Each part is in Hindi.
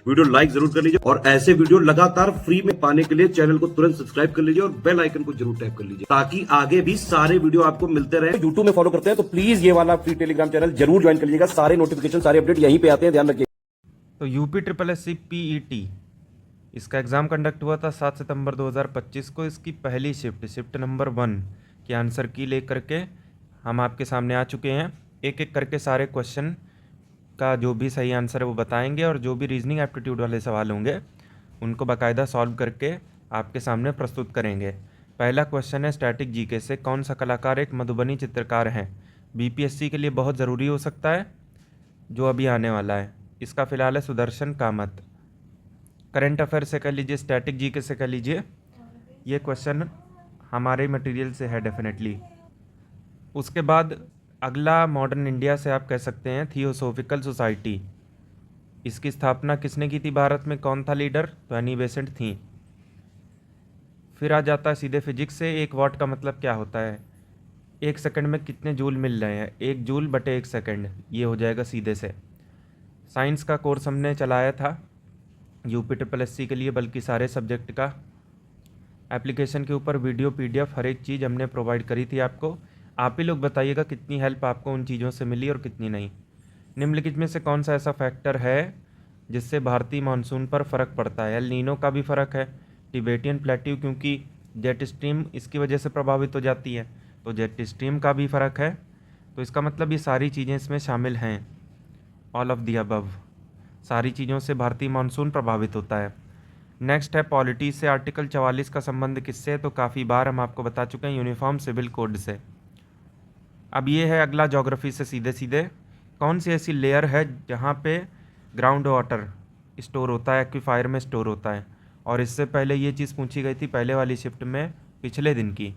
वीडियो लाइक जरूर कर लीजिए और ऐसे वीडियो लगातार फ्री में पाने के लिए चैनल को तुरंत सब्सक्राइब कर लीजिए और बेल आइकन को जरूर टैप कर लीजिए ताकि आगे भी सारे वीडियो आपको मिलते रहे। यूट्यूब में फॉलो करते हैं तो प्लीज ये वाला फ्री टेलीग्राम चैनल जरूर ज्वाइन कर लीजिएगा। सारे नोटिफिकेशन सारे अपडेट यहीं पे आते हैं, ध्यान रखिए। तो UP triple S C PET इसका एग्ज़ाम कंडक्ट हुआ था 7 सितंबर 2025 को। इसकी पहली शिफ्ट नंबर 1 के आंसर की लेकर के हम आपके सामने आ चुके हैं। एक एक करके सारे क्वेश्चन का जो भी सही आंसर है वो बताएंगे और जो भी रीजनिंग एप्टीट्यूड वाले सवाल होंगे उनको बाकायदा सॉल्व करके आपके सामने प्रस्तुत करेंगे। पहला क्वेश्चन है स्टैटिक जीके से, कौन सा कलाकार एक मधुबनी चित्रकार है? BPSC के लिए बहुत ज़रूरी हो सकता है जो अभी आने वाला है। इसका फिलहाल है सुदर्शन कामत। करंट अफेयर से कर लीजिए, स्टैटिक जीके से कर लीजिए। ये क्वेश्चन हमारे मटेरियल से है डेफिनेटली। उसके बाद अगला मॉडर्न इंडिया से आप कह सकते हैं थियोसोफिकल सोसाइटी। इसकी स्थापना किसने की थी भारत में? कौन था लीडर? तो एनी बेसेंट थी। फिर आ जाता है सीधे फिजिक्स से, 1 वाट का मतलब क्या होता है? 1 सेकंड में कितने जूल मिल रहे हैं? 1 जूल बटे 1 सेकंड, ये हो जाएगा सीधे से। साइंस का कोर्स हमने चलाया था यूपी ट्रिपल एससी के लिए, बल्कि सारे सब्जेक्ट का। एप्लीकेशन के ऊपर वीडियो PDF हर एक चीज़ हमने प्रोवाइड करी थी आपको। आप ही लोग बताइएगा कितनी हेल्प आपको उन चीज़ों से मिली और कितनी नहीं। निम्नलिखित में से कौन सा ऐसा फैक्टर है जिससे भारतीय मानसून पर फ़र्क पड़ता है? एल नीनो का भी फ़र्क है, टिबेटियन प्लेट्यू क्योंकि जेट स्ट्रीम इसकी वजह से प्रभावित हो जाती है, तो जेट स्ट्रीम का भी फ़र्क है। तो इसका मतलब ये सारी चीज़ें इसमें शामिल हैं, ऑल ऑफ दी अबव। सारी चीज़ों से भारतीय मानसून प्रभावित होता है। नेक्स्ट है पॉलिटी से, आर्टिकल 44 का संबंध किससे है? तो काफ़ी बार हम आपको बता चुके हैं, यूनिफॉर्म सिविल कोड से। अब ये है अगला ज्योग्राफी से सीधे सीधे, कौन सी ऐसी लेयर है जहाँ पे ग्राउंड वाटर स्टोर होता है, एक्वीफायर में स्टोर होता है? और इससे पहले ये चीज़ पूछी गई थी पहले वाली शिफ्ट में पिछले दिन की,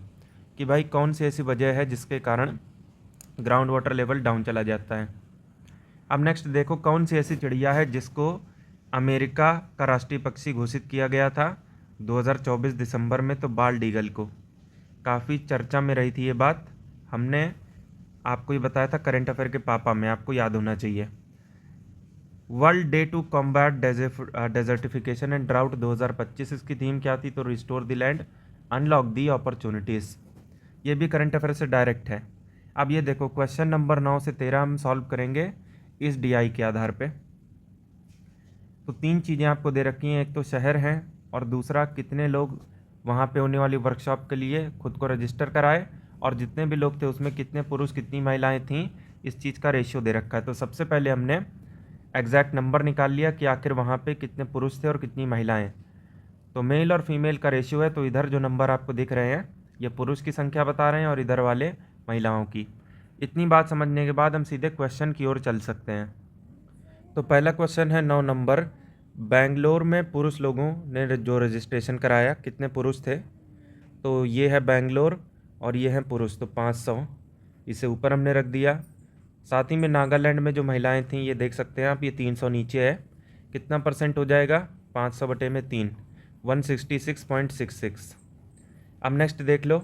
कि भाई कौन सी ऐसी वजह है जिसके कारण ग्राउंड वाटर लेवल डाउन चला जाता है। अब नेक्स्ट देखो, कौन सी ऐसी चिड़िया है जिसको अमेरिका का राष्ट्रीय पक्षी घोषित किया गया था 2024 दिसंबर में? तो बाल्ड ईगल को। काफ़ी चर्चा में रही थी ये बात, हमने आपको ये बताया था करंट अफेयर के पापा में, आपको याद होना चाहिए। World day to combat desertification and drought 2025, इसकी थीम क्या थी? तो restore the land, unlock the opportunities. ये भी करंट अफेयर से डायरेक्ट है। अब ये देखो, क्वेश्चन नंबर 9 से 13 हम सॉल्व करेंगे इस DI के आधार पे। तो 3 चीज़ें आपको दे रखी हैं, एक तो शहर है और दूसरा कितने लोग वहाँ पे होने वाली वर्कशॉप के लिए खुद को रजिस्टर कराए, और जितने भी लोग थे उसमें कितने पुरुष कितनी महिलाएं थीं, इस चीज़ का रेशियो दे रखा है। तो सबसे पहले हमने एग्जैक्ट नंबर निकाल लिया कि आखिर वहाँ पे कितने पुरुष थे और कितनी महिलाएं। तो मेल और फीमेल का रेशियो है, तो इधर जो नंबर आपको दिख रहे हैं ये पुरुष की संख्या बता रहे हैं और इधर वाले महिलाओं की। इतनी बात समझने के बाद हम सीधे क्वेश्चन की ओर चल सकते हैं। तो पहला क्वेश्चन है 9 नंबर, बेंगलोर में पुरुष लोगों ने जो रजिस्ट्रेशन कराया कितने पुरुष थे? तो ये है बेंगलोर और ये हैं पुरुष, तो 500, इसे ऊपर हमने रख दिया। साथ ही में नागालैंड में जो महिलाएं थीं ये देख सकते हैं आप, ये 300 नीचे है। कितना परसेंट हो जाएगा? 500 बटे में 3, 166.66। अब नेक्स्ट देख लो,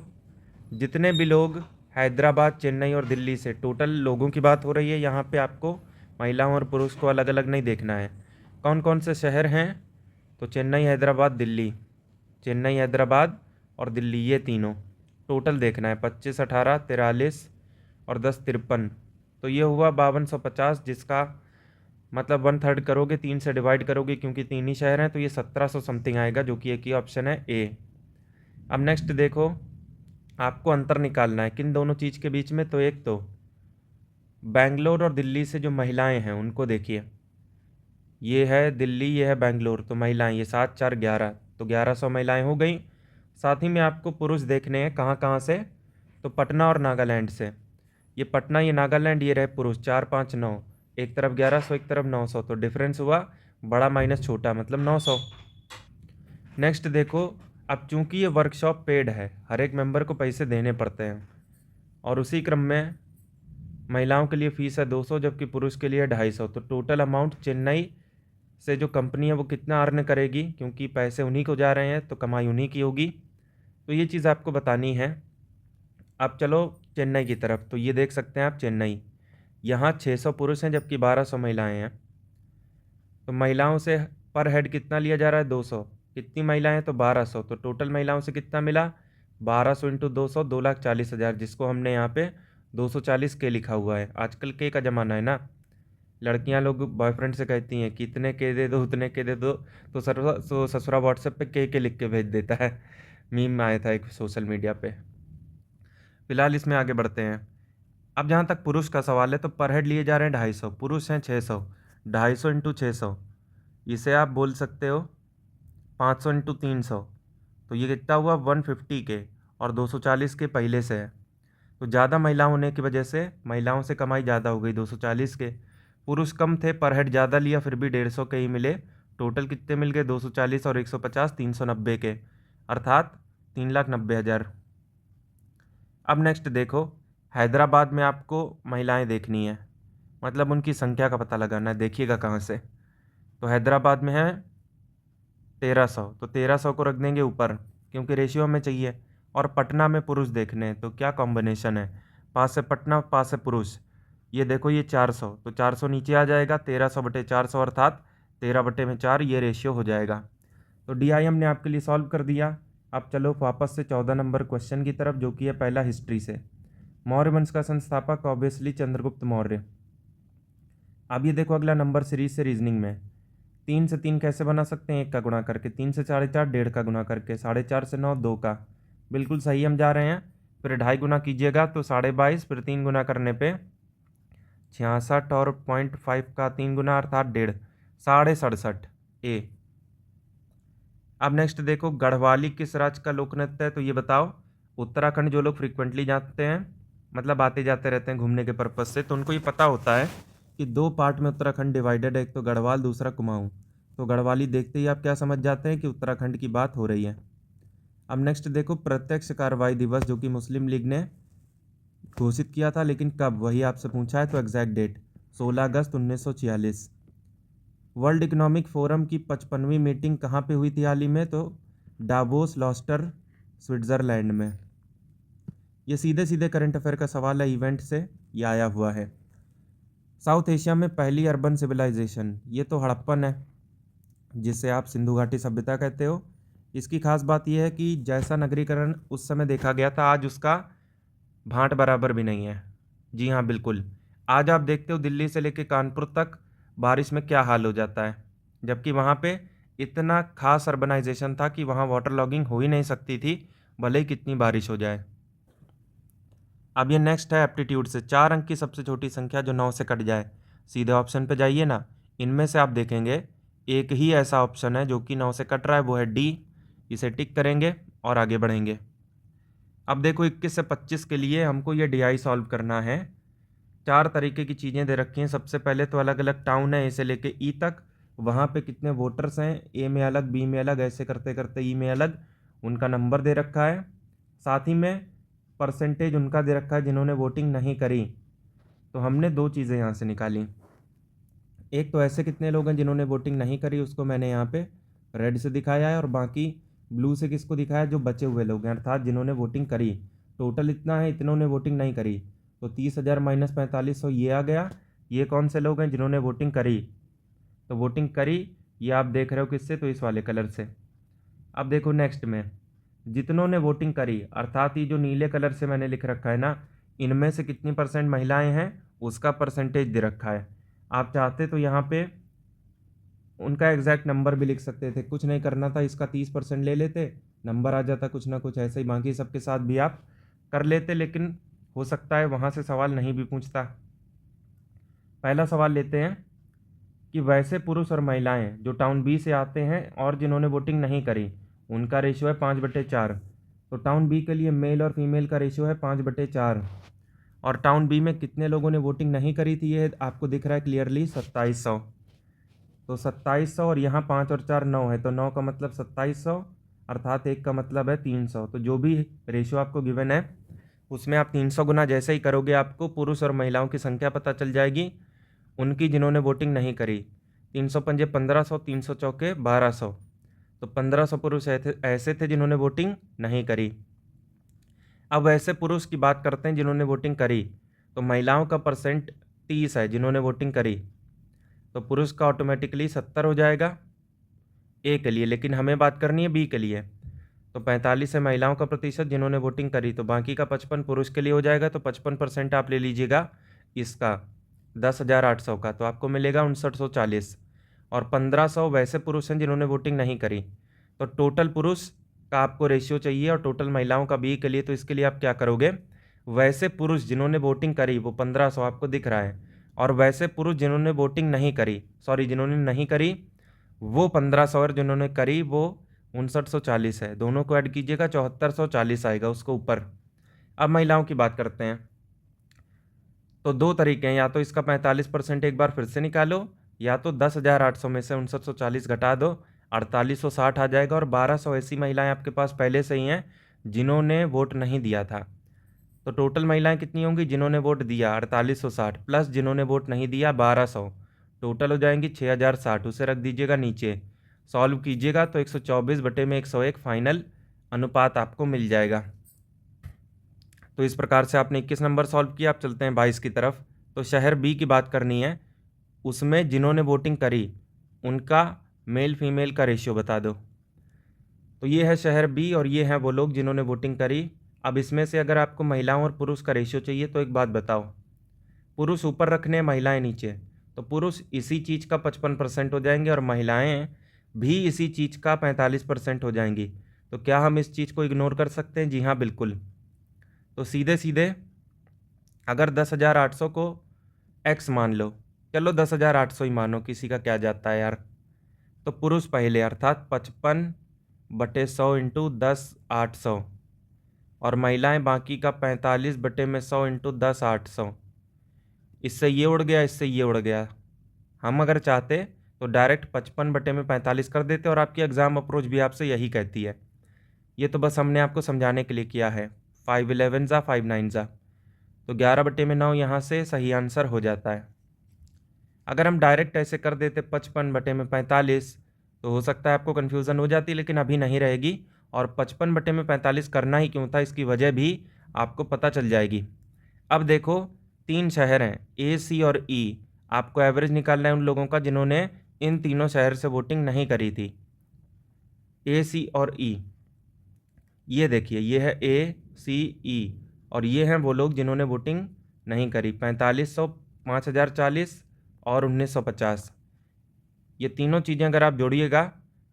जितने भी लोग हैदराबाद, चेन्नई और दिल्ली से, टोटल लोगों की बात हो रही है यहाँ पे, आपको महिलाओं और पुरुष को अलग अलग नहीं देखना है। कौन कौन से शहर हैं? तो चेन्नई, हैदराबाद, दिल्ली, चेन्नई, हैदराबाद और दिल्ली, ये तीनों टोटल देखना है। 25, 18, 43 और 10, 53, तो ये हुआ 5250, जिसका मतलब 1/3 करोगे, 3 से डिवाइड करोगे क्योंकि 3 ही शहर हैं, तो ये 1700 समथिंग आएगा, जो कि एक ही ऑप्शन है ए। अब नेक्स्ट देखो, आपको अंतर निकालना है किन दोनों चीज़ के बीच में। तो एक तो बेंगलोर और दिल्ली से जो महिलाएं हैं उनको देखिए, ये है दिल्ली, ये है बेंगलोर, तो महिलाएं ये 7, 4, 11, तो 1100 महिलाएं हो गई। साथ ही में आपको पुरुष देखने हैं, कहाँ कहाँ से? तो पटना और नागालैंड से। ये पटना, ये नागालैंड, ये रहे पुरुष, 4, 5, 9, एक तरफ 1100 एक तरफ 900, तो डिफरेंस हुआ बड़ा माइनस छोटा, मतलब 900। नेक्स्ट देखो, अब चूंकि ये वर्कशॉप पेड है, हर एक मेंबर को पैसे देने पड़ते हैं, और उसी क्रम में महिलाओं के लिए फ़ीस है 200 जबकि पुरुष के लिए 250, तो टोटल अमाउंट चेन्नई से जो कंपनी है वो कितना अर्न करेगी, क्योंकि पैसे उन्हीं को जा रहे हैं तो कमाई उन्हीं की होगी। तो ये चीज़ आपको बतानी है। अब चलो चेन्नई की तरफ, तो ये देख सकते हैं आप चेन्नई, यहाँ 600 पुरुष हैं जबकि 1200 महिलाएं हैं। तो महिलाओं से पर हेड कितना लिया जा रहा है 200, कितनी महिलाएं हैं तो 1200, तो टोटल महिलाओं से कितना मिला 1200 इंटू 200 2,40,000, जिसको हमने यहाँ पे 240 के लिखा हुआ है। आजकल के का ज़माना है ना, लड़कियां लोग बॉयफ्रेंड से कहती हैं कि इतने के दे दो उतने के दे दो, तो ससुरा व्हाट्सएप पे के लिख के भेज देता है। मीम आया था एक सोशल मीडिया पे। फिलहाल इसमें आगे बढ़ते हैं। अब जहाँ तक पुरुष का सवाल है तो पर हेड लिए जा रहे हैं 250, पुरुष हैं 600, 250 इंटू 600, इसे आप बोल सकते हो 500 इंटू 300, तो ये कितना हुआ 150 के, और 240 के पहले से है, तो ज़्यादा महिला होने की वजह से महिलाओं से कमाई ज़्यादा हो गई 240 के। पुरुष कम थे, पर हेड ज़्यादा लिया, फिर भी 150 के ही मिले। टोटल कितने मिल गए 240 और 150 390 के, अर्थात 3,90,000। अब नेक्स्ट देखो, हैदराबाद में आपको महिलाएं देखनी है, मतलब उनकी संख्या का पता लगाना है। देखिएगा कहाँ से, तो हैदराबाद में है 1300, तो 1300 को रख देंगे ऊपर क्योंकि रेशियो हमें चाहिए। और पटना में पुरुष देखने हैं, तो क्या कॉम्बिनेशन है, 5 से पटना 5 से पुरुष, ये देखो ये 400, तो 400 नीचे आ जाएगा, 1300/400 अर्थात 13/4 ये रेशियो हो जाएगा। तो DI हमने आपके लिए सॉल्व कर दिया। अब चलो वापस से 14 नंबर क्वेश्चन की तरफ, जो कि है पहला हिस्ट्री से। मौर्य वंश का संस्थापक ऑब्वियसली चंद्रगुप्त मौर्य। अब ये देखो अगला नंबर सीरीज से रीजनिंग में, 3 से 3 कैसे बना सकते हैं, 1 का गुणा करके, 3 से 4.5 1.5 का गुणा करके, 4.5 से 9 2 का, बिल्कुल सही हम जा रहे हैं। फिर 2.5 गुना कीजिएगा तो 22.5, फिर 3 गुना करने पे 66 और 0.5 का 3 गुना अर्थात 1.5, 67.5 ए। अब नेक्स्ट देखो, गढ़वाली किस राज्य का लोक नृत्य है, तो ये बताओ। उत्तराखंड जो लोग फ्रिक्वेंटली जाते हैं, मतलब आते जाते रहते हैं घूमने के पर्पज से, तो उनको ये पता होता है कि 2 पार्ट में उत्तराखंड डिवाइडेड है, एक तो गढ़वाल दूसरा कुमाऊं। तो गढ़वाली देखते ही आप क्या समझ जाते हैं कि उत्तराखंड की बात हो रही है। अब नेक्स्ट देखो, प्रत्यक्ष कार्रवाई दिवस जो कि मुस्लिम लीग ने घोषित किया था, लेकिन कब, वही आपसे पूछा है, तो एग्जैक्ट डेट 16 अगस्त 1946। वर्ल्ड इकोनॉमिक फोरम की 55वीं मीटिंग कहाँ पे हुई थी हाल ही में, तो डावोस लॉस्टर स्विट्ज़रलैंड में। ये सीधे सीधे करंट अफेयर का सवाल है, इवेंट से ये आया हुआ है। साउथ एशिया में पहली अर्बन सिविलाइजेशन, ये तो हड़प्पन है, जिसे आप सिंधु घाटी सभ्यता कहते हो। इसकी खास बात यह है कि जैसा नगरीकरण उस समय देखा गया था, आज उसका भांट बराबर भी नहीं है। जी हाँ बिल्कुल, आज आप देखते हो दिल्ली से लेकर कानपुर तक बारिश में क्या हाल हो जाता है, जबकि वहाँ पे इतना खास अर्बनाइजेशन था कि वहाँ वाटर लॉगिंग हो ही नहीं सकती थी, भले ही कितनी बारिश हो जाए। अब ये नेक्स्ट है एप्टीट्यूड से, 4 अंक की सबसे छोटी संख्या जो 9 से कट जाए। सीधे ऑप्शन पे जाइए ना, इनमें से आप देखेंगे एक ही ऐसा ऑप्शन है जो कि 9 से कट रहा है, वो है डी। इसे टिक करेंगे और आगे बढ़ेंगे। अब देखो 21 से 25 के लिए हमको ये DI सॉल्व करना है। 4 तरीके की चीज़ें दे रखी हैं। सबसे पहले तो अलग अलग टाउन है, ए से लेके ई तक, वहाँ पे कितने वोटर्स हैं, ए में अलग बी में अलग, ऐसे करते करते ई में अलग, उनका नंबर दे रखा है। साथ ही में परसेंटेज उनका दे रखा है जिन्होंने वोटिंग नहीं करी। तो हमने 2 चीज़ें यहाँ से निकाली, एक तो ऐसे कितने लोग हैं जिन्होंने वोटिंग नहीं करी, उसको मैंने यहाँ पे रेड से दिखाया है, और बाकी ब्लू से किसको दिखाया, जो बचे हुए लोग हैं अर्थात जिन्होंने वोटिंग करी। टोटल इतना है, इतनों ने वोटिंग नहीं करी, तो 30,000 माइनस 4500 ये आ गया। ये कौन से लोग हैं जिन्होंने वोटिंग करी, तो वोटिंग करी ये आप देख रहे हो किससे, तो इस वाले कलर से। अब देखो नेक्स्ट में, जितनों ने वोटिंग करी अर्थात ये जो नीले कलर से मैंने लिख रखा है ना, इनमें से कितनी % महिलाएं हैं उसका परसेंटेज दे रखा है। आप चाहते तो यहाँ पे उनका एग्जैक्ट नंबर भी लिख सकते थे, कुछ नहीं करना था, इसका 30% ले लेते, नंबर आ जाता कुछ ना कुछ ऐसे ही, बाकी सबके साथ भी आप कर लेते, लेकिन हो सकता है वहाँ से सवाल नहीं भी पूछता। पहला सवाल लेते हैं कि वैसे पुरुष और महिलाएं जो टाउन बी से आते हैं और जिन्होंने वोटिंग नहीं करी, उनका रेशियो है 5/4। तो टाउन बी के लिए मेल और फीमेल का रेशियो है 5/4, और टाउन बी में कितने लोगों ने वोटिंग नहीं करी थी, ये आपको दिख रहा है क्लियरली 2700। तो 2700 और यहाँ 5 और 4 9 है, तो 9 का मतलब 2700 अर्थात 1 का मतलब है 300। तो जो भी रेशियो आपको गिवन है उसमें आप 300 गुना जैसे ही करोगे आपको पुरुष और महिलाओं की संख्या पता चल जाएगी उनकी जिन्होंने वोटिंग नहीं करी। 300 पंजे 1500, 300 चौके 1200, तो 1500 पुरुष ऐसे थे जिन्होंने वोटिंग नहीं करी। अब ऐसे पुरुष की बात करते हैं जिन्होंने वोटिंग करी, तो महिलाओं का परसेंट 30 है जिन्होंने वोटिंग करी, तो पुरुष का ऑटोमेटिकली 70 हो जाएगा। ए के लिए, लेकिन हमें बात करनी है बी के लिए। तो 45 है महिलाओं का प्रतिशत जिन्होंने वोटिंग करी, तो बाकी का 55 पुरुष के लिए हो जाएगा। तो 55% आप ले लीजिएगा इसका 10,800 का, तो आपको मिलेगा 5940। और 1500 वैसे पुरुष हैं जिन्होंने वोटिंग नहीं करी। तो टोटल पुरुष का आपको रेशियो चाहिए और टोटल महिलाओं का बी के लिए। तो इसके लिए आप क्या करोगे, वैसे पुरुष जिन्होंने वोटिंग करी वो 1500 आपको दिख रहा है, और वैसे पुरुष जिन्होंने वोटिंग नहीं करी, जिन्होंने नहीं करी वो 1500, और जिन्होंने करी वो 5940 है। दोनों को ऐड कीजिएगा 7440 आएगा उसको ऊपर। अब महिलाओं की बात करते हैं। तो दो तरीके हैं, या तो इसका 45% एक बार फिर से निकालो, या तो 10,800 में से 5940 घटा दो, 4860 आ जाएगा। और 1200 ऐसी महिलाएं आपके पास पहले से ही हैं जिन्होंने वोट नहीं दिया था। तो टोटल महिलाएं कितनी होंगी, जिन्होंने वोट दिया 4860 प्लस जिन्होंने वोट नहीं दिया 1200, टोटल हो जाएंगी 6060। उसे रख दीजिएगा नीचे, सॉल्व कीजिएगा तो 124/101 फाइनल अनुपात आपको मिल जाएगा। तो इस प्रकार से आपने 21 नंबर सॉल्व किया। आप चलते हैं 22 की तरफ। तो शहर बी की बात करनी है, उसमें जिन्होंने वोटिंग करी उनका मेल फीमेल का रेशियो बता दो। तो ये है शहर बी और ये हैं वो लोग जिन्होंने वोटिंग करी। अब इसमें से अगर आपको महिलाओं और पुरुष का रेशियो चाहिए तो एक बात बताओ, पुरुष ऊपर रखने महिलाएं नीचे, तो पुरुष इसी चीज़ का 55% हो जाएंगे और महिलाएं भी इसी चीज़ का 45% हो जाएंगी। तो क्या हम इस चीज़ को इग्नोर कर सकते हैं? जी हाँ, बिल्कुल। तो सीधे सीधे अगर 10,800 को x मान लो, चलो 10,800 ही मानो, किसी का क्या जाता है यार। तो पुरुष पहले अर्थात 55/100 इंटू 10,800, और महिलाएं बाकी का 45/100 इंटू 10,800। इससे ये उड़ गया, इससे ये उड़ गया। हम अगर चाहते तो डायरेक्ट 55/45 कर देते, और आपकी एग्ज़ाम अप्रोच भी आपसे यही कहती है। ये तो बस हमने आपको समझाने के लिए किया है। 511 ज़ा 59 ज़ा, तो 11/9 यहाँ से सही आंसर हो जाता है। अगर हम डायरेक्ट ऐसे कर देते 55/45, तो हो सकता है आपको कन्फ्यूज़न हो जाती, लेकिन अभी नहीं रहेगी। और 55/45 करना ही क्यों था इसकी वजह भी आपको पता चल जाएगी। अब देखो, 3 शहर हैं ए, सी और ई। आपको एवरेज निकालना है उन लोगों का जिन्होंने इन तीनों शहर से वोटिंग नहीं करी थी, ए, सी और ई। ये देखिए, ये है ए, सी, ई, और ये हैं वो लोग जिन्होंने वोटिंग नहीं करी, 4500, 5040 और 1950। ये तीनों चीज़ें अगर आप जोड़िएगा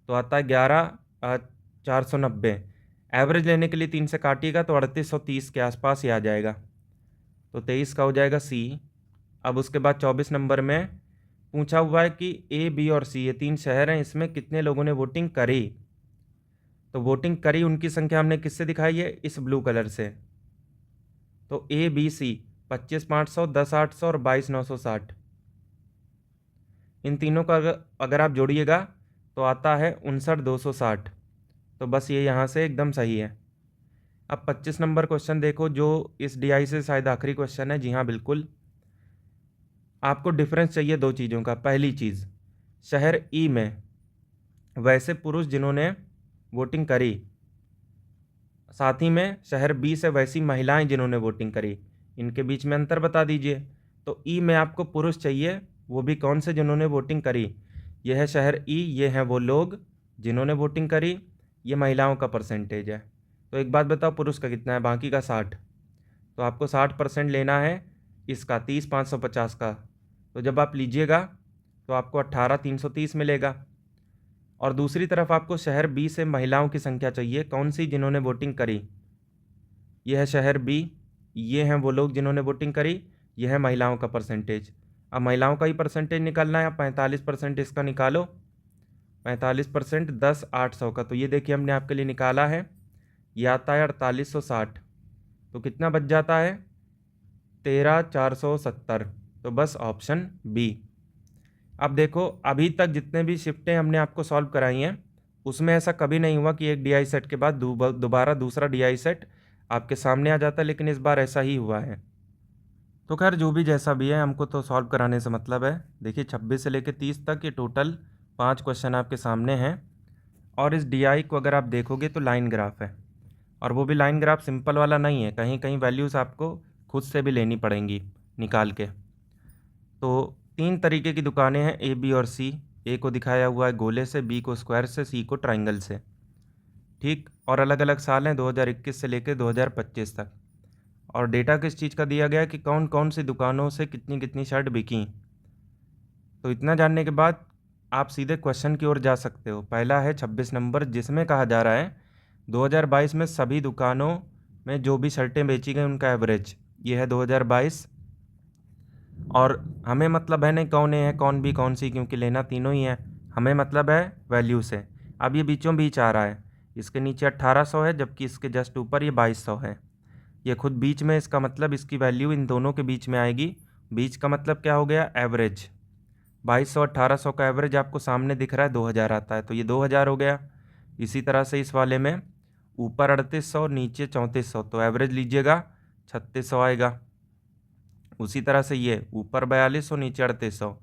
तो आता है 11,490। एवरेज लेने के लिए 3 से काटिएगा तो 3830 के आसपास ही आ जाएगा। तो 23 का हो जाएगा सी। अब उसके बाद 24 नंबर में पूछा हुआ है कि ए, बी और सी ये 3 शहर हैं, इसमें कितने लोगों ने वोटिंग करी। तो वोटिंग करी उनकी संख्या हमने किससे दिखाई है, इस ब्लू कलर से। तो ए, बी, सी 25,500, 10,800 और 22,960। इन तीनों का अगर आप जोड़िएगा तो आता है 59,260। तो बस ये यहाँ से एकदम सही है। अब 25 नंबर क्वेश्चन देखो, जो इस DI से शायद आखिरी क्वेश्चन है। जी हाँ, बिल्कुल। आपको डिफरेंस चाहिए दो चीज़ों का। पहली चीज़, शहर ई में वैसे पुरुष जिन्होंने वोटिंग करी, साथ ही में शहर बी से वैसी महिलाएं जिन्होंने वोटिंग करी, इनके बीच में अंतर बता दीजिए। तो ई में आपको पुरुष चाहिए, वो भी कौन से, जिन्होंने वोटिंग करी। यह है शहर ई, ये हैं वो लोग जिन्होंने वोटिंग करी, ये महिलाओं का परसेंटेज है। तो एक बात बताओ, पुरुष का कितना है, बाकी का 60। तो आपको 60% लेना है इसका 30,550 का। तो जब आप लीजिएगा तो आपको 18,330 मिलेगा। और दूसरी तरफ आपको शहर बी से महिलाओं की संख्या चाहिए, कौन सी, जिन्होंने वोटिंग करी। यह है शहर बी, ये हैं वो लोग जिन्होंने वोटिंग करी, यह है महिलाओं का परसेंटेज। अब महिलाओं का ही परसेंटेज निकालना है, 45% इसका निकालो। 45% 10,800 का, तो ये देखिए हमने आपके लिए निकाला है, ये आता है 4860। तो कितना बच जाता है, 13,470। तो बस ऑप्शन बी। अब देखो, अभी तक जितने भी शिफ्टें हमने आपको सॉल्व कराई हैं उसमें ऐसा कभी नहीं हुआ कि एक DI सेट के बाद दोबारा दूसरा DI सेट आपके सामने आ जाता है, लेकिन इस बार ऐसा ही हुआ है। तो खैर जो भी जैसा भी है, हमको तो सॉल्व कराने से मतलब है। देखिए 26 से लेकर 30 तक ये टोटल 5 क्वेश्चन आपके सामने हैं। और इस DI को अगर आप देखोगे तो लाइन ग्राफ है, और वो भी लाइन ग्राफ सिंपल वाला नहीं है, कहीं कहीं वैल्यूज़ आपको खुद से भी लेनी पड़ेंगी निकाल के। तो 3 तरीके की दुकानें हैं, A, B और C। ए को दिखाया हुआ है गोले से, बी को स्क्वायर से, सी को ट्राइंगल से। ठीक, और अलग अलग साल हैं 2021 से लेकर 2025 तक। और डेटा किस चीज़ का दिया गया है कि कौन कौन सी दुकानों से कितनी कितनी शर्ट बिकी। तो इतना जानने के बाद आप सीधे क्वेश्चन की ओर जा सकते हो। पहला है 26 नंबर, जिसमें कहा जा रहा है 2022 में सभी दुकानों में जो भी शर्टें बेची गई उनका एवरेज। ये है 2022, और हमें मतलब है नहीं कौन है कौन बी कौन सी, क्योंकि लेना तीनों ही है। हमें मतलब है वैल्यू से। अब ये बीचों बीच आ रहा है, इसके नीचे 1800 है जबकि इसके जस्ट ऊपर ये 2200 है। ये खुद बीच में, इसका मतलब इसकी वैल्यू इन दोनों के बीच में आएगी। बीच का मतलब क्या हो गया, एवरेज। 2200 1800 का एवरेज आपको सामने दिख रहा है 2000 आता है, तो ये 2000 हो गया। इसी तरह से इस वाले में ऊपर 3800 नीचे 3400, तो एवरेज लीजिएगा 3600 आएगा। उसी तरह से ये ऊपर 4200 नीचे 3800,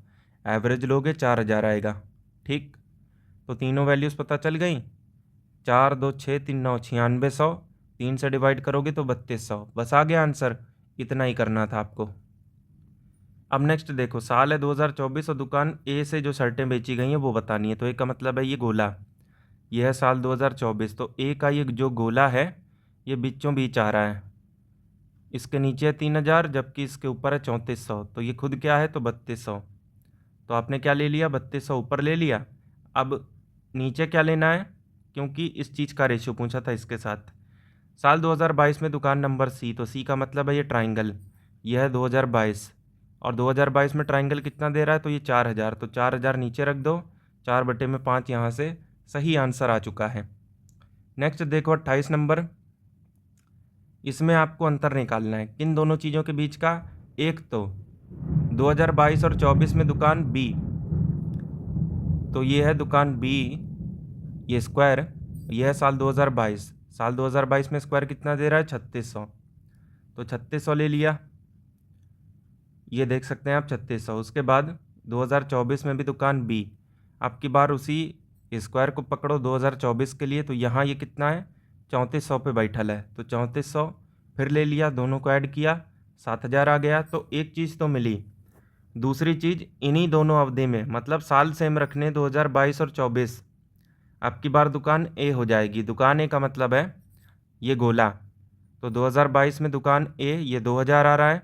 एवरेज लोगे 4000 आएगा। ठीक, तो तीनों वैल्यूज़ पता चल गई। 4 2 6 3 9 9600, 3 से डिवाइड करोगे तो 3200, बस आ गया आंसर। इतना ही करना था आपको। अब नेक्स्ट देखो, साल है 2024 और दुकान ए से जो शर्टें बेची गई हैं वो बतानी है। तो ए का मतलब है ये गोला, ये है साल 2024। तो ए का ये जो गोला है ये बीचों बीच आ रहा है, इसके नीचे है 3000 जबकि इसके ऊपर है 3400, तो ये खुद क्या है तो 3200। तो आपने क्या ले लिया, 3200 ऊपर ले लिया। अब नीचे क्या लेना है, क्योंकि इस चीज़ का रेशियो पूछा था इसके साथ। साल 2022 में दुकान नंबर सी, तो सी का मतलब है ये ट्राइंगल, यह है 2022, और 2022 में ट्राइंगल कितना दे रहा है तो ये 4000, तो 4000 नीचे रख दो, 4/5 यहाँ से सही आंसर आ चुका है। नेक्स्ट देखो 28 नंबर, इसमें आपको अंतर निकालना है किन दोनों चीज़ों के बीच का। एक तो 2022 और 24 में दुकान बी, तो ये है दुकान बी, ये स्क्वायर, ये है साल 2022। साल 2022 में स्क्वायर कितना दे रहा है 3600, तो 3600 ले लिया, ये देख सकते हैं आप 3600। उसके बाद 2024 में भी दुकान बी, आपकी बार उसी स्क्वायर को पकड़ो 2024 के लिए, तो यहाँ ये कितना है 3400 पे बैठल है, तो 3400 फिर ले लिया, दोनों को ऐड किया 7000 आ गया। तो एक चीज़ तो मिली। दूसरी चीज़, इन्हीं दोनों अवधि में मतलब साल सेम रखने 2022 और 24, आपकी बार दुकान ए हो जाएगी। दुकान ए का मतलब है ये गोला, तो 2022 में दुकान ए ये 2000 आ रहा है,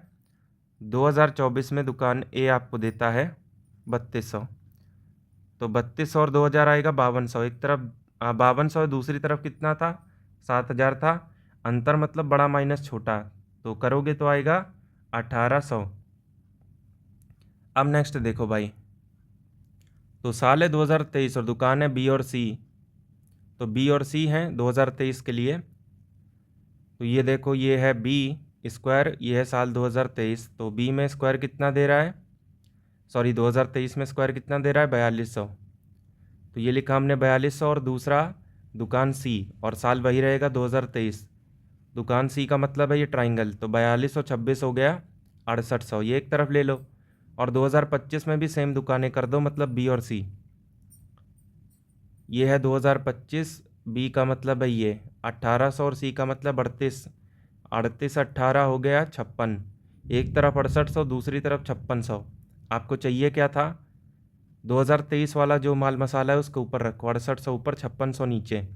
2024 में दुकान ए आपको देता है 3200, तो 3200 और 2000 आएगा 5200। एक तरफ 5200, दूसरी तरफ कितना था 7000 था। अंतर मतलब बड़ा माइनस छोटा, तो करोगे तो आएगा 1800। अब नेक्स्ट देखो भाई, तो साल है 2023 और दुकान है बी और सी, तो बी और सी हैं 2023 के लिए। तो ये देखो, ये है बी स्क्वायर, ये है साल 2023, तो बी में स्क्वायर कितना दे रहा है, सॉरी 2023 में स्क्वायर कितना दे रहा है 4200, तो ये लिखा हमने 4200। और दूसरा दुकान सी, और साल वही रहेगा 2023। दुकान सी का मतलब है ये ट्राइंगल, तो 4200 26 हो गया 6800, ये एक तरफ ले लो। और 2025 में भी सेम दुकानें कर दो, मतलब बी और सी। ये है 2025, बी का मतलब है ये 1800 और सी का मतलब 38, 38 18 हो गया 56, एक तरफ 6800 दूसरी तरफ 5600। आपको चाहिए क्या था, 2023 वाला जो माल मसाला है उसके ऊपर रखो, 6800 ऊपर 5600 नीचे,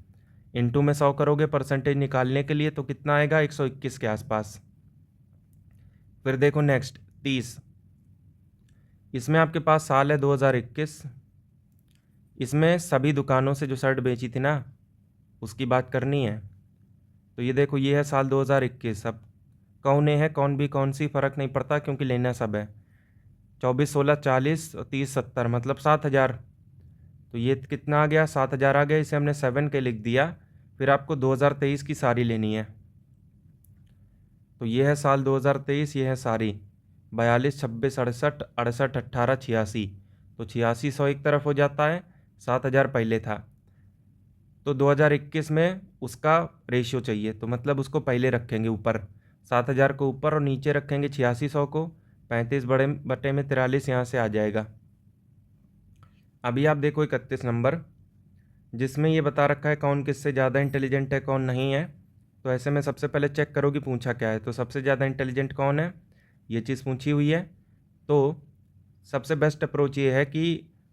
इनटू में 100 करोगे परसेंटेज निकालने के लिए, तो कितना आएगा 121 के आसपास। फिर देखो नेक्स्ट 30, इसमें आपके पास साल है 2021, इसमें सभी दुकानों से जो शर्ट बेची थी ना उसकी बात करनी है। तो ये देखो, ये है साल 2021। अब कौन ए है कौन बी कौन सी फ़र्क नहीं पड़ता क्योंकि लेना सब है। 24 16 40 30 70 मतलब 7000, तो ये कितना आ गया 7000 आ गया, इसे हमने 7 के लिख दिया। फिर आपको 2023 की सारी लेनी है, तो ये है साल 2023, ये है सारी 42 26 68 68 18 86, तो 8600 एक तरफ हो जाता है, 7000 पहले था, तो 2021 में उसका रेशियो चाहिए, तो मतलब उसको पहले रखेंगे ऊपर 7000 को ऊपर और नीचे रखेंगे 8600 को, 35/43 यहाँ से आ जाएगा। अभी आप देखो 31 नंबर, जिसमें ये बता रखा है कौन किससे ज़्यादा इंटेलिजेंट है कौन नहीं है। तो ऐसे में सबसे पहले चेक करो कि पूछा क्या है, तो सबसे ज़्यादा इंटेलिजेंट कौन है, ये चीज़ पूछी हुई है। तो सबसे बेस्ट अप्रोच ये है कि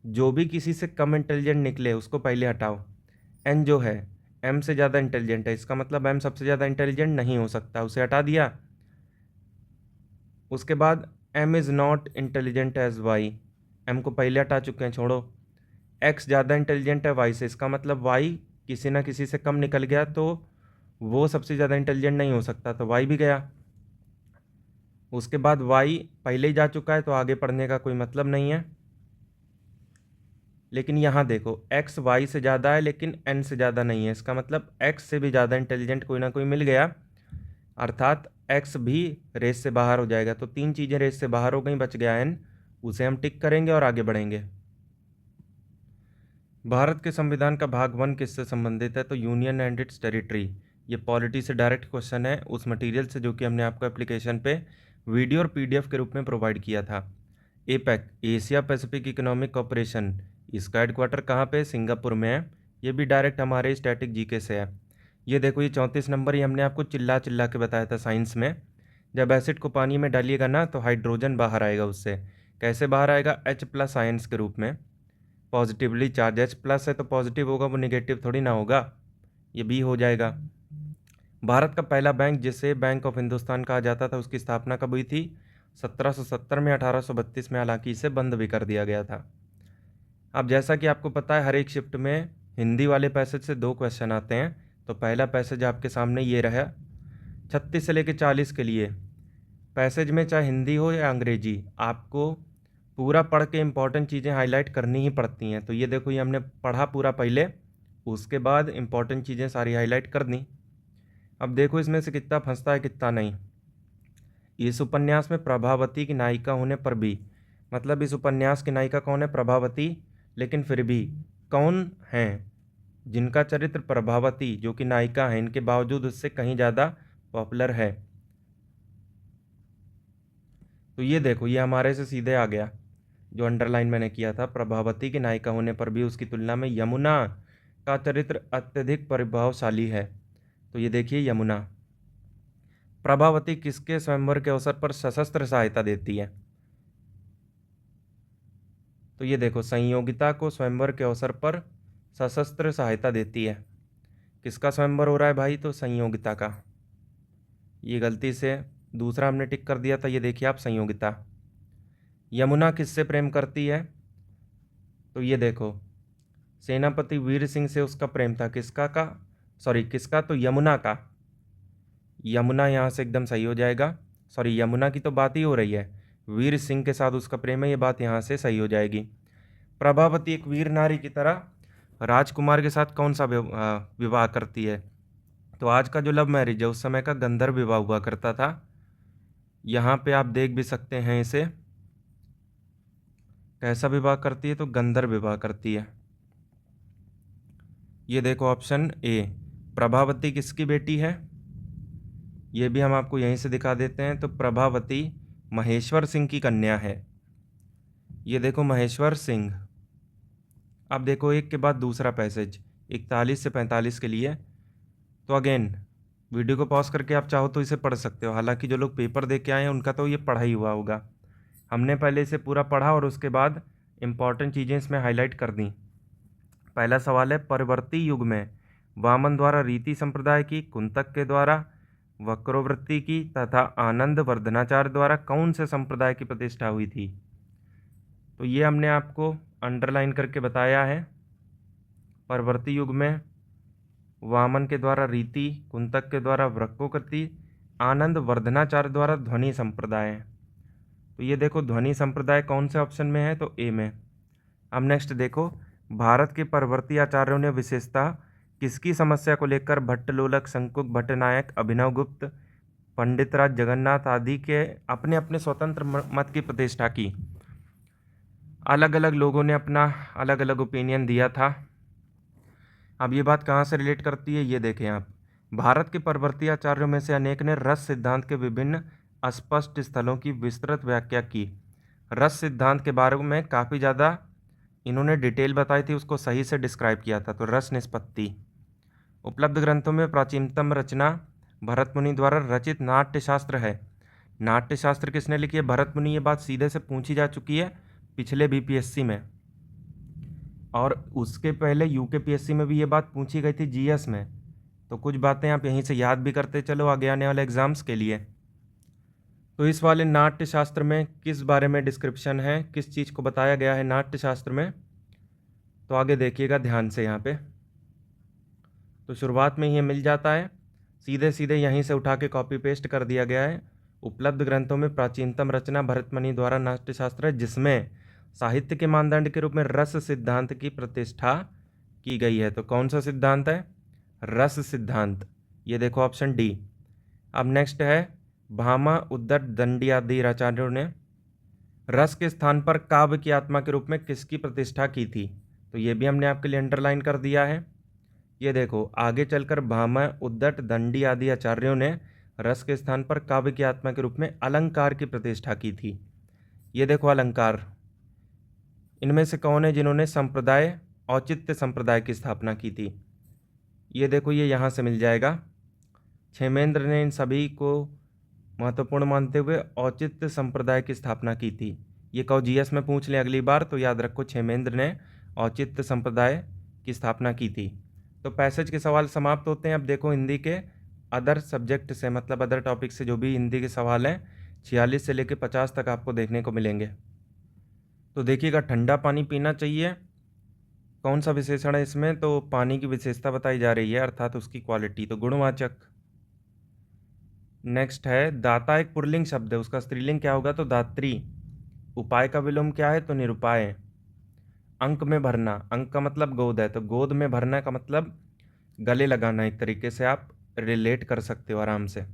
जो भी किसी से कम इंटेलिजेंट निकले उसको पहले हटाओ। एन जो है एम से ज़्यादा इंटेलिजेंट है, इसका मतलब एम सबसे ज़्यादा इंटेलिजेंट नहीं हो सकता, उसे हटा दिया। उसके बाद M is not intelligent as Y, M को पहले हटा चुके हैं, छोड़ो। एक्स ज़्यादा इंटेलिजेंट है वाई से, इसका मतलब वाई किसी ना किसी से कम निकल गया तो वो सबसे ज़्यादा इंटेलिजेंट नहीं हो सकता, तो वाई भी गया। उसके बाद वाई पहले ही जा चुका है तो आगे पढ़ने का कोई मतलब नहीं है। लेकिन यहाँ देखो एक्स वाई से ज़्यादा है लेकिन एन से ज़्यादा नहीं है, इसका मतलब एक्स से भी ज़्यादा इंटेलिजेंट कोई ना कोई मिल गया, अर्थात एक्स भी रेस से बाहर हो जाएगा। तो 3 चीज़ें रेस से बाहर हो गई, बच गया एन, उसे हम टिक करेंगे और आगे बढ़ेंगे। भारत के संविधान का भाग 1 किससे संबंधित है? तो यूनियन एंड इट्स टेरिटरी। ये पॉलिटी से डायरेक्ट क्वेश्चन है उस मटेरियल से जो कि हमने आपको एप्लीकेशन पे वीडियो और पीडीएफ के रूप में प्रोवाइड किया था। APAC, Asia Pacific economic corporation, इसका हेडक्वार्टर कहाँ पे? सिंगापुर में है। ये भी डायरेक्ट हमारे स्टैटिक जीके से है। ये देखो ये 34 नंबर ही हमने आपको चिल्ला चिल्ला के बताया था साइंस में। जब एसिड को पानी में डालिएगा ना तो हाइड्रोजन बाहर आएगा उससे। कैसे बाहर आएगा? H+ आयंस के रूप में, पॉजिटिवली चार्ज। H+ है तो पॉजिटिव होगा, वो निगेटिव थोड़ी ना होगा, ये बी हो जाएगा। भारत का पहला बैंक जिसे बैंक ऑफ हिंदुस्तान कहा जाता था उसकी स्थापना कब हुई थी? 1770 में। 1832 में हालांकि इसे बंद भी कर दिया गया था। अब जैसा कि आपको पता है हर एक शिफ्ट में हिंदी वाले पैसेज से 2 क्वेश्चन आते हैं, तो पहला पैसेज आपके सामने ये रहा 36 से लेकर 40 के लिए। पैसेज में चाहे हिंदी हो या अंग्रेजी, आपको पूरा पढ़ के इंपॉर्टेंट चीज़ें हाईलाइट करनी ही पड़ती हैं। तो ये देखो ये हमने पढ़ा पूरा पहले, उसके बाद इंपॉर्टेंट चीज़ें सारी हाईलाइट कर दी। अब देखो इसमें से कितना फंसता है कितना नहीं। इस उपन्यास में प्रभावती की नायिका होने पर भी, मतलब इस उपन्यास की नायिका कौन है? प्रभावती, लेकिन फिर भी कौन हैं जिनका चरित्र प्रभावती जो कि नायिका है, इनके बावजूद उससे कहीं ज़्यादा पॉपुलर है? तो ये देखो ये हमारे से सीधे आ गया जो अंडरलाइन मैंने किया था, प्रभावती की नायिका होने पर भी उसकी तुलना में यमुना का चरित्र अत्यधिक प्रभावशाली है। तो ये देखिए यमुना। प्रभावती किसके स्वयंवर के अवसर पर सशस्त्र सहायता देती है? तो ये देखो संयोगिता को स्वयंवर के अवसर पर सशस्त्र सहायता देती है। किसका स्वयंवर हो रहा है भाई? तो संयोगिता का। ये गलती से दूसरा हमने टिक कर दिया था, ये देखिए आप संयोगिता। यमुना किससे प्रेम करती है? तो ये देखो सेनापति वीर सिंह से उसका प्रेम था। किसका? किसका? तो यमुना का। यमुना यहाँ से एकदम सही हो जाएगा। यमुना की तो बात ही हो रही है, वीर सिंह के साथ उसका प्रेम है, ये बात यहाँ से सही हो जाएगी। प्रभावती एक वीर नारी की तरह राजकुमार के साथ कौन सा विवाह करती है? तो आज का जो लव मैरिज है उस समय का गंधर्व विवाह हुआ करता था। यहाँ पे आप देख भी सकते हैं इसे, कैसा विवाह करती है? तो गंधर्व विवाह करती है। ये देखो ऑप्शन ए। प्रभावती किसकी बेटी है? ये भी हम आपको यहीं से दिखा देते हैं। तो प्रभावती महेश्वर सिंह की कन्या है। ये देखो महेश्वर सिंह। अब देखो एक के बाद दूसरा पैसेज 41 से 45 के लिए। तो अगेन वीडियो को पॉज करके आप चाहो तो इसे पढ़ सकते हो, हालांकि जो लोग पेपर दे के आए हैं उनका तो ये पढ़ा ही हुआ होगा। हमने पहले इसे पूरा पढ़ा और उसके बाद इंपॉर्टेंट चीज़ें इसमें हाईलाइट कर दी। पहला सवाल है परवर्ती युग में वामन द्वारा रीति संप्रदाय की, कुंतक के द्वारा वक्रोवृत्ति की तथा आनंद वर्धनाचार्य द्वारा कौन से संप्रदाय की प्रतिष्ठा हुई थी? तो ये हमने आपको अंडरलाइन करके बताया है। परवर्ती युग में वामन के द्वारा रीति, कुंतक के द्वारा वक्रोवृत्ति, आनंद वर्धनाचार्य द्वारा ध्वनि संप्रदाय। तो ये देखो ध्वनि संप्रदाय कौन से ऑप्शन में है? तो ए में। अब नेक्स्ट देखो भारत के परवर्ती आचार्यों ने विशेषतः किसकी समस्या को लेकर भट्टलोलक, शंकुक, भट्टनायक, अभिनव गुप्त, पंडितराज जगन्नाथ आदि के अपने अपने स्वतंत्र मत की प्रतिष्ठा की? अलग अलग लोगों ने अपना अलग अलग ओपिनियन दिया था। अब ये बात कहाँ से रिलेट करती है ये देखें आप। भारत के परवर्ती आचार्यों में से अनेक ने रस सिद्धांत के विभिन्न अस्पष्ट स्थलों की विस्तृत व्याख्या की। रस सिद्धांत के बारे में काफ़ी ज़्यादा इन्होंने डिटेल बताई थी, उसको सही से डिस्क्राइब किया था। तो रस निष्पत्ति। उपलब्ध ग्रंथों में प्राचीनतम रचना भरत मुनि द्वारा रचित नाट्यशास्त्र है। नाट्यशास्त्र किसने लिखी है? भरत मुनि। ये बात सीधे से पूछी जा चुकी है पिछले बीपीएससी में। और उसके पहले यूकेपीएससी में भी ये बात पूछी गई थी जीएस में। तो कुछ बातें आप यहीं से याद भी करते चलो आगे आने वाले एग्जाम्स के लिए। तो इस वाले नाट्य शास्त्र में किस बारे में डिस्क्रिप्शन है, किस चीज़ को बताया गया है नाट्य शास्त्र में, तो आगे देखिएगा ध्यान से यहाँ पे। तो शुरुआत में ही ये मिल जाता है, सीधे सीधे यहीं से उठा के कॉपी पेस्ट कर दिया गया है। उपलब्ध ग्रंथों में प्राचीनतम रचना भरतमुनि द्वारा नाट्यशास्त्र है, जिसमें साहित्य के मानदंड के रूप में रस सिद्धांत की प्रतिष्ठा की गई है। तो कौन सा सिद्धांत है? रस सिद्धांत। ये देखो ऑप्शन डी। अब नेक्स्ट है भामा उद्दट दंडी आदि आचार्यों ने रस के स्थान पर काव्य की आत्मा के रूप में किसकी प्रतिष्ठा की थी? तो ये भी हमने आपके लिए अंडरलाइन कर दिया है। ये देखो आगे चलकर भामा उद्दट दंडी आदि आचार्यों ने रस के स्थान पर काव्य की आत्मा के रूप में अलंकार की प्रतिष्ठा की थी। ये देखो अलंकार, इनमें से कौन है जिन्होंने संप्रदाय औचित्य संप्रदाय की स्थापना की थी? ये देखो ये यहाँ से मिल जाएगा। क्षेमेंद्र ने इन सभी को महत्वपूर्ण मानते हुए औचित्य संप्रदाय की स्थापना की थी। ये कहो जीएस में पूछ लें अगली बार तो याद रखो क्षेमेंद्र ने औचित्य संप्रदाय की स्थापना की थी। तो पैसेज के सवाल समाप्त होते हैं। अब देखो हिंदी के अदर सब्जेक्ट से, मतलब अदर टॉपिक से जो भी हिंदी के सवाल हैं 46 से लेकर 50 तक आपको देखने को मिलेंगे। तो देखिएगा ठंडा पानी पीना चाहिए, कौन सा विशेषण है इसमें? तो पानी की विशेषता बताई जा रही है, अर्थात उसकी क्वालिटी, तो गुणवाचक। नेक्स्ट है दाता एक पुल्लिंग शब्द है, उसका स्त्रीलिंग क्या होगा? तो दात्री। उपाय का विलोम क्या है? तो निरुपाय। अंक में भरना, अंक का मतलब गोद है, तो गोद में भरना का मतलब गले लगाना, एक तरीके से आप रिलेट कर सकते हो आराम से।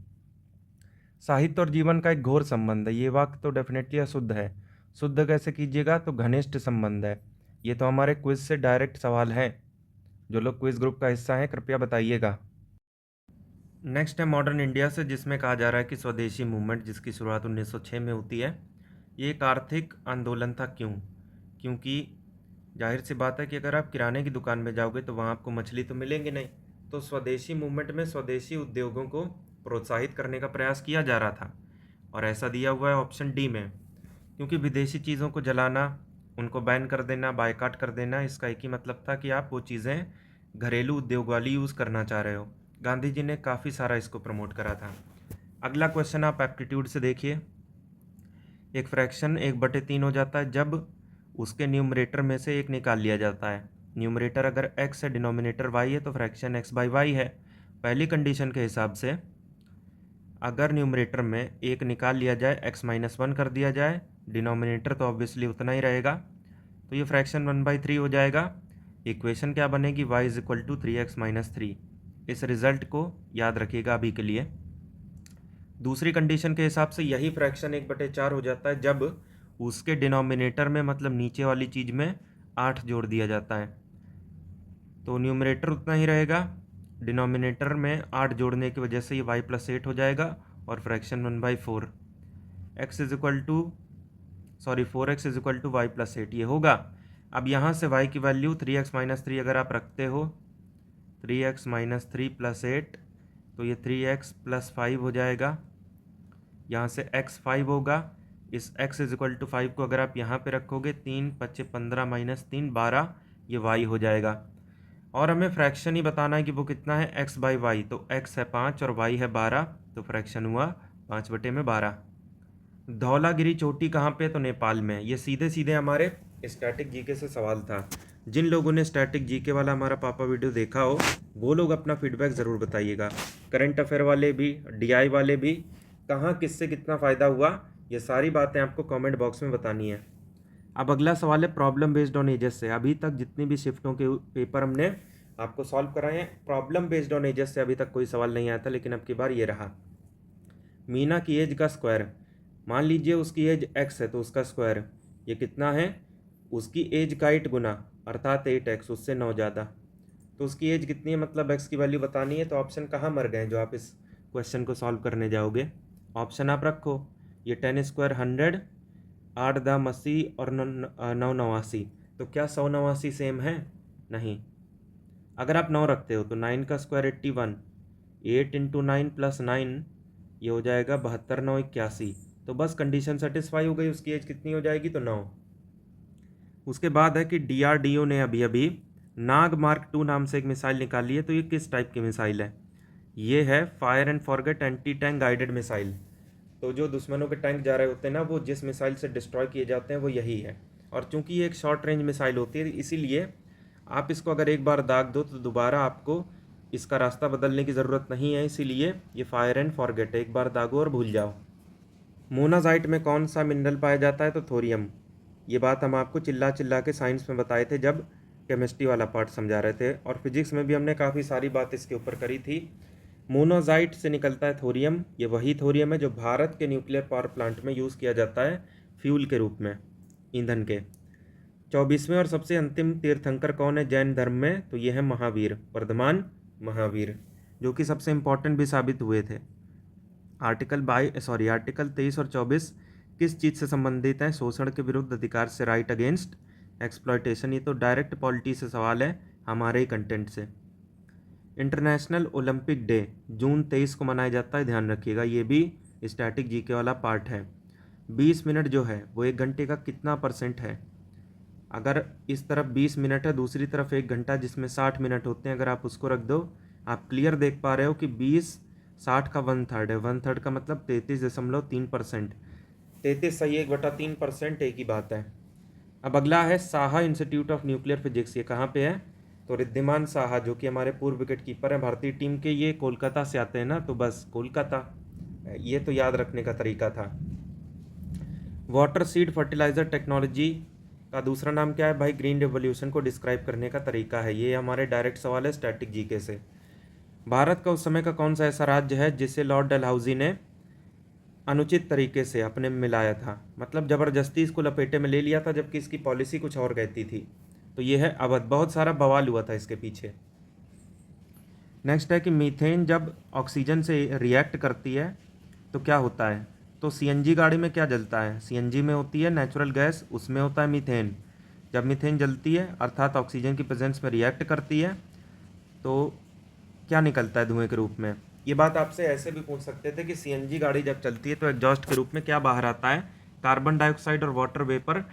साहित्य और जीवन का एक घोर संबंध है, ये वाक्य तो डेफिनेटली अशुद्ध है। शुद्ध कैसे कीजिएगा? तो घनिष्ठ संबंध है। ये तो हमारे क्विज से डायरेक्ट सवाल है। जो लोग क्विज ग्रुप का हिस्सा हैं कृपया बताइएगा। नेक्स्ट है मॉडर्न इंडिया से, जिसमें कहा जा रहा है कि स्वदेशी मूवमेंट जिसकी शुरुआत 1906 में होती है, ये एक आर्थिक आंदोलन था। क्यों? क्योंकि जाहिर सी बात है कि अगर आप किराने की दुकान में जाओगे तो वहाँ आपको मछली तो मिलेंगे नहीं। तो स्वदेशी मूवमेंट में स्वदेशी उद्योगों को प्रोत्साहित करने का प्रयास किया जा रहा था, और ऐसा दिया हुआ है ऑप्शन डी में। क्योंकि विदेशी चीज़ों को जलाना, उनको बैन कर देना, बायकाट कर देना, इसका एक ही मतलब था कि आप वो चीज़ें घरेलू उद्योग वाली यूज़ करना चाह रहे हो। गांधी जी ने काफ़ी सारा इसको प्रमोट करा था। अगला क्वेश्चन आप एप्टीट्यूड से देखिए। एक फ्रैक्शन 1/3 हो जाता है जब उसके न्यूमरेटर में से एक निकाल लिया जाता है। न्यूमरेटर अगर x है, डिनोमिनेटर y है, तो फ्रैक्शन x/y है। पहली कंडीशन के हिसाब से अगर न्यूमरेटर में एक निकाल लिया जाए, x-1 कर दिया जाए, डिनोमिनेटर तो ऑब्वियसली उतना ही रहेगा, तो ये फ्रैक्शन 1/3 हो जाएगा। इक्वेशन क्या बनेगी? y = 3x-3। इस रिजल्ट को याद रखिएगा अभी के लिए। दूसरी कंडीशन के हिसाब से यही फ्रैक्शन 1/4 हो जाता है जब उसके डिनोमिनेटर में, मतलब नीचे वाली चीज़ में 8 जोड़ दिया जाता है। तो न्यूमरेटर उतना ही रहेगा, डिनोमिनेटर में 8 जोड़ने की वजह से ये y+8 हो जाएगा और फ्रैक्शन 1/4।4x y+8 ये होगा। अब यहाँ से y की वैल्यू 3x-3 अगर आप रखते हो, 3x-3 + 8, तो ये 3x + 5 हो जाएगा। यहाँ से x 5 होगा। इस x = 5 को अगर आप यहाँ पे रखोगे, 3 × 5 = 15 - 3 = 12, ये y हो जाएगा। और हमें फ्रैक्शन ही बताना है कि वो कितना है, x/y। तो x है 5 और y है 12, तो फ्रैक्शन हुआ 5/12। धौलागिरी चोटी कहाँ पे? तो नेपाल में। ये सीधे सीधे हमारे स्टैटिक जीके से सवाल था। जिन लोगों ने स्टैटिक जीके वाला हमारा पापा वीडियो देखा हो वो लोग अपना फीडबैक ज़रूर बताइएगा। करंट अफेयर वाले भी, DI वाले भी, कहाँ किससे कितना फ़ायदा हुआ, ये सारी बातें आपको कमेंट बॉक्स में बतानी है। अब अगला सवाल है प्रॉब्लम बेस्ड ऑन एजेस से। अभी तक जितनी भी शिफ्टों के पेपर हमने आपको सॉल्व कराए हैं, प्रॉब्लम बेस्ड ऑन एजेस से अभी तक कोई सवाल नहीं आया था, लेकिन अब की बार ये रहा। मीना की एज का स्क्वायर, मान लीजिए उसकी एज x है तो उसका स्क्वायर ये कितना है? उसकी एज का 8 गुना, अर्थात 8x, उससे 9 ज़्यादा। तो उसकी एज कितनी है, मतलब x की वैल्यू बतानी है। तो ऑप्शन कहाँ मर गए जो आप इस क्वेश्चन को सॉल्व करने जाओगे? ऑप्शन आप रखो, ये 10² 100, 8 × 10 80 और 9 × 89। तो क्या 100 × 89 सेम है? नहीं। अगर आप 9 रखते हो तो 9 का स्क्वायर 81, 8 × 9 + 9, ये हो जाएगा 72 × 9 81। तो बस कंडीशन सेटिस्फाई हो गई, उसकी एज कितनी हो जाएगी? तो 9। उसके बाद है कि DRDO ने अभी अभी नाग मार्क 2 नाम से एक मिसाइल निकाली है। तो ये किस टाइप की मिसाइल है? ये है fire and forget anti tank guided missile. तो जो दुश्मनों के टैंक जा रहे होते हैं ना, वो जिस मिसाइल से डिस्ट्रॉय किए जाते हैं वो यही है। और चूंकि ये एक शॉर्ट रेंज मिसाइल होती है, इसीलिए आप इसको अगर एक बार दाग दो तो दोबारा आपको इसका रास्ता बदलने की ज़रूरत नहीं है। इसीलिए ये फायर एंड फॉरगेट है, एक बार दागो और भूल जाओ। मोनाजाइट में कौन सा मिनरल पाया जाता है? तो थोरियम। ये बात हम आपको चिल्ला चिल्ला के साइंस में बताए थे जब केमिस्ट्री वाला पार्ट समझा रहे थे, और फिजिक्स में भी हमने काफ़ी सारी बात इसके ऊपर करी थी। मोनाजाइट से निकलता है थोरियम। ये वही थोरियम है जो भारत के न्यूक्लियर पावर प्लांट में यूज़ किया जाता है फ्यूल के रूप में, ईंधन के। 24वें और सबसे अंतिम तीर्थंकर कौन है जैन धर्म में? तो ये है महावीर, वर्धमान महावीर, जो कि सबसे इम्पोर्टेंट भी साबित हुए थे। आर्टिकल 23 और 24 किस चीज़ से संबंधित हैं? शोषण के विरुद्ध अधिकार से, राइट अगेंस्ट एक्सप्लॉयटेशन। ये तो डायरेक्ट पॉलिटी से सवाल है हमारे ही कंटेंट से। इंटरनेशनल ओलंपिक डे जून 23 को मनाया जाता है, ध्यान रखिएगा, ये भी स्टैटिक जीके वाला पार्ट है। 20 मिनट जो है वो 1 घंटे का कितना % है? अगर इस तरफ 20 मिनट है, दूसरी तरफ 1 घंटा जिसमें 60 मिनट होते हैं, अगर आप उसको रख दो, आप क्लियर देख पा रहे हो कि 20 60 का 1/3 है। 1/3 का मतलब 33.3%। 33 सही 1/3% एक ही बात है। अब अगला है Saha institute of nuclear physics. ये कहाँ पे है? तो रिद्धिमान साहा, जो कि हमारे पूर्व विकेट कीपर हैं भारतीय टीम के, ये कोलकाता से आते हैं ना, तो बस कोलकाता, ये तो याद रखने का तरीका था। वाटर सीड फर्टिलाइजर टेक्नोलॉजी का दूसरा नाम क्या है? भाई ग्रीन रेवोल्यूशन को डिस्क्राइब करने का तरीका है। ये हमारे डायरेक्ट सवाल है स्टैटिक जीके से। भारत का उस समय का कौन सा ऐसा राज्य है जिसे लॉर्ड डलहौजी ने अनुचित तरीके से अपने में मिलाया था, मतलब ज़बरदस्ती इसको लपेटे में ले लिया था, जबकि इसकी पॉलिसी कुछ और कहती थी? तो ये है अवध। बहुत सारा बवाल हुआ था इसके पीछे। नेक्स्ट है कि मीथेन जब ऑक्सीजन से रिएक्ट करती है तो क्या होता है? तो सीएनजी गाड़ी में क्या जलता है? सीएनजी में होती है नेचुरल गैस, उसमें होता है मीथेन। जब मीथेन जलती है अर्थात ऑक्सीजन की प्रेजेंस में रिएक्ट करती है तो क्या निकलता है धुएं के रूप में? ये बात आपसे ऐसे भी पूछ सकते थे कि सीएनजी गाड़ी जब चलती है तो एग्जॉस्ट के रूप में क्या बाहर आता है? कार्बन डाइऑक्साइड और वाटर वेपर।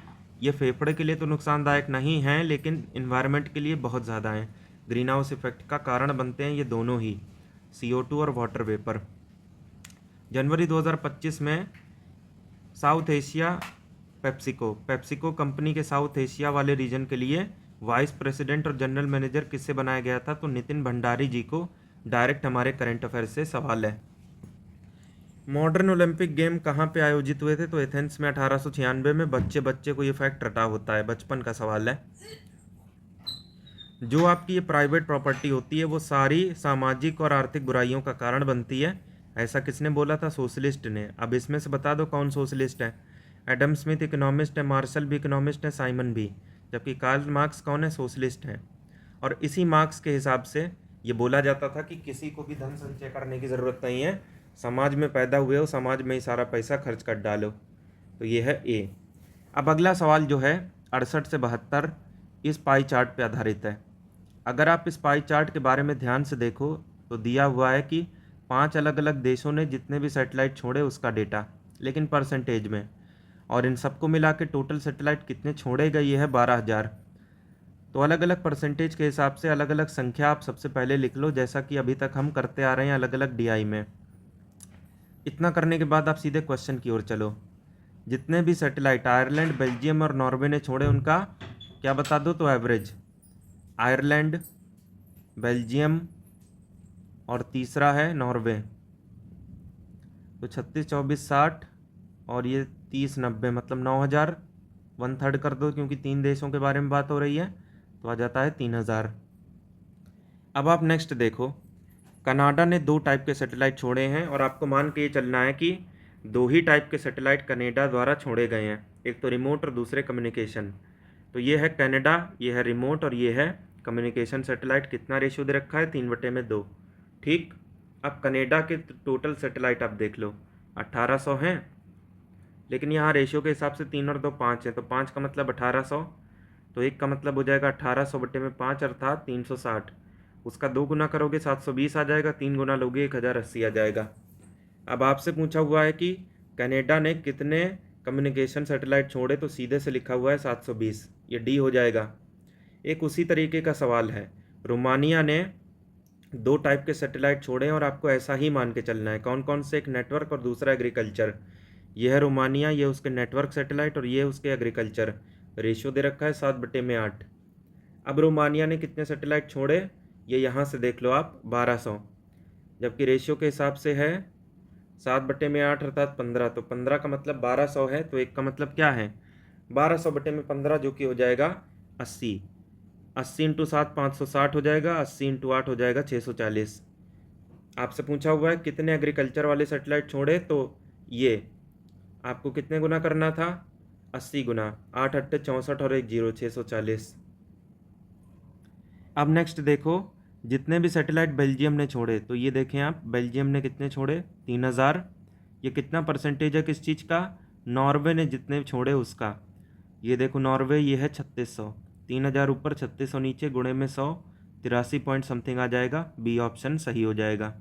ये फेफड़े के लिए तो नुकसानदायक नहीं है, लेकिन इन्वायरमेंट के लिए बहुत ज़्यादा है। ग्रीन हाउस इफेक्ट का कारण बनते हैं ये दोनों ही, CO2 और वाटर वेपर। जनवरी 2025 में साउथ एशिया पेप्सिको कंपनी के साउथ एशिया वाले रीजन के लिए वाइस प्रेसिडेंट और जनरल मैनेजर किससे बनाया गया था? तो नितिन भंडारी जी को। डायरेक्ट हमारे करंट अफेयर से सवाल है। मॉडर्न ओलंपिक गेम कहाँ पे आयोजित हुए थे? तो एथेंस में 1896 में। बच्चे को ये फैक्ट रटा होता है, बचपन का सवाल है। जो आपकी ये प्राइवेट प्रॉपर्टी होती है वो सारी सामाजिक और आर्थिक बुराइयों का कारण बनती है, ऐसा किसने बोला था? सोशलिस्ट ने। अब इसमें से बता दो कौन सोशलिस्ट है? एडम स्मिथ इकोनॉमिस्ट है, मार्शल भी इकोनॉमिस्ट है, साइमन भी। जबकि कार्ल मार्क्स कौन है? सोशलिस्ट है। और इसी मार्क्स के हिसाब से ये बोला जाता था कि किसी को भी धन संचय करने की ज़रूरत नहीं है, समाज में पैदा हुए हो, समाज में ही सारा पैसा खर्च कर डालो। तो ये है ए। अब अगला सवाल जो है 68 से 72 इस पाई चार्ट पे आधारित है। अगर आप इस पाई चार्ट के बारे में ध्यान से देखो तो दिया हुआ है कि 5 अलग अलग देशों ने जितने भी सैटेलाइट छोड़े उसका डेटा, लेकिन परसेंटेज में, और इन सबको मिला के टोटल सैटेलाइट कितने छोड़े गए, ये है 12,000। तो अलग अलग परसेंटेज के हिसाब से अलग अलग संख्या आप सबसे पहले लिख लो, जैसा कि अभी तक हम करते आ रहे हैं अलग अलग DI में। इतना करने के बाद आप सीधे क्वेश्चन की ओर चलो। जितने भी सैटेलाइट आयरलैंड, बेल्जियम और नॉर्वे ने छोड़े उनका क्या बता दो? तो एवरेज। आयरलैंड, बेल्जियम और तीसरा है नॉर्वे। तो 36, 24, 60 और ये 30, 90, मतलब 9,000। 1/3 कर दो क्योंकि 3 देशों के बारे में बात हो रही है, तो आ जाता है 3,000। अब आप नेक्स्ट देखो, कनाडा ने 2 टाइप के सैटेलाइट छोड़े हैं, और आपको मान के ये चलना है कि 2 ही टाइप के सैटेलाइट कनाडा द्वारा छोड़े गए हैं, एक तो रिमोट और दूसरे कम्युनिकेशन। तो ये है कनाडा, ये है रिमोट और ये है कम्युनिकेशन सैटेलाइट। कितना रेशियो दे रखा है? 3/2। ठीक। अब कनाडा के टोटल सैटेलाइट आप देख लो, 1800 हैं, लेकिन यहाँ रेशियो के हिसाब से 3 और 2 5 है, तो 5 का मतलब 1800, तो 1 का मतलब हो जाएगा 1800/5 अर्थात 360। उसका 2 गुना करोगे 720 आ जाएगा, 3 गुना लोगे 1080 आ जाएगा। अब आपसे पूछा हुआ है कि कनाडा ने कितने कम्युनिकेशन सैटेलाइट छोड़े तो सीधे से लिखा हुआ है 720, ये डी हो जाएगा। एक उसी तरीके का सवाल है, रोमानिया ने 2 टाइप के सैटेलाइट छोड़े और आपको ऐसा ही मान के चलना है। कौन कौन से? एक नेटवर्क और दूसरा एग्रीकल्चर। ये है रोमानिया, ये उसके नेटवर्क सैटेलाइट और ये उसके एग्रीकल्चर। रेशियो दे रखा है 7/8। अब रोमानिया ने कितने सैटेलाइट छोड़े, ये यहाँ से देख लो आप, 1200, जबकि रेशियो के हिसाब से है 7/8 अर्थात 15, तो 15 का मतलब 1200 है, तो एक का मतलब क्या है 1200/15, जो कि हो जाएगा 80। 80 × 7 560 हो जाएगा, 80 × 8 हो जाएगा 640। आपसे पूछा हुआ है कितने एग्रीकल्चर वाले सैटेलाइट छोड़े, तो ये आपको कितने गुना करना था, 80 गुना, 8 8 64 और 1 0, 640। अब नेक्स्ट देखो, जितने भी सैटेलाइट बेल्जियम ने छोड़े, तो ये देखें आप, बेल्जियम ने कितने छोड़े, 3000। ये कितना परसेंटेज है किस चीज़ का, नॉर्वे ने जितने छोड़े उसका। ये देखो नॉर्वे, ये है 3600, 3000 ऊपर 3600 नीचे, गुणे में 100, 83 पॉइंट समथिंग आ जाएगा, बी ऑप्शन सही हो जाएगा।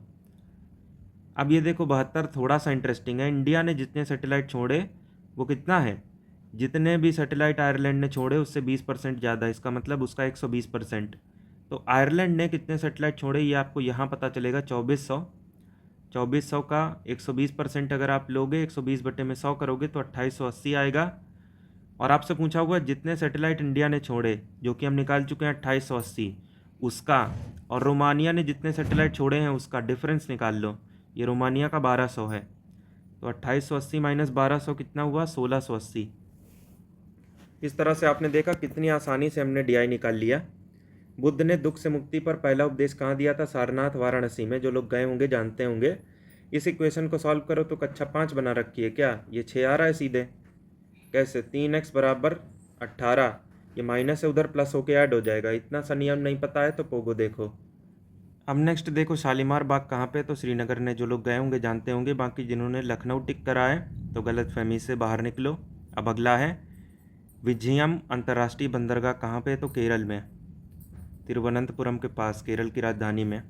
अब ये देखो 72, थोड़ा सा इंटरेस्टिंग है। इंडिया ने जितने सैटेलाइट छोड़े वो कितना है, जितने भी सैटेलाइट आयरलैंड ने छोड़े उससे 20% ज़्यादा, इसका मतलब उसका 120%। तो आयरलैंड ने कितने सैटेलाइट छोड़े ये आपको यहाँ पता चलेगा, 2400। 2400 का 120% अगर आप लोगे, 120/100 करोगे तो 2880 आएगा। और आपसे पूछा हुआ जितने सैटेलाइट इंडिया ने छोड़े, जो कि हम निकाल चुके हैं 2880, उसका, और रोमानिया ने जितने सैटेलाइट छोड़े हैं उसका डिफरेंस निकाल लो। ये रोमानिया का 1200 है, तो 2880 माइनस 1200 कितना हुआ, 1680। इस तरह से आपने देखा कितनी आसानी से हमने डीआई निकाल लिया। बुद्ध ने दुख से मुक्ति पर पहला उपदेश कहाँ दिया था, सारनाथ वाराणसी में। जो लोग गए होंगे जानते होंगे। इस इक्वेशन को सॉल्व करो तो कक्षा 5 बना रखी है क्या, ये 6 आ रहा है सीधे। कैसे, 3x = 18, ये माइनस है उधर प्लस होके ऐड हो जाएगा। इतना सा नियम नहीं पता है तो पोगो देखो। अब नेक्स्ट देखो, शालीमार बाग कहाँ पे, तो श्रीनगर ने। जो लोग गए होंगे जानते होंगे, बाकी जिन्होंने लखनऊ टिक करा है तो गलत फहमी से बाहर निकलो। अब अगला है, विजयम अंतर्राष्ट्रीय बंदरगाह कहाँ पे, तो केरल में, तिरुवनंतपुरम के पास, केरल की राजधानी में।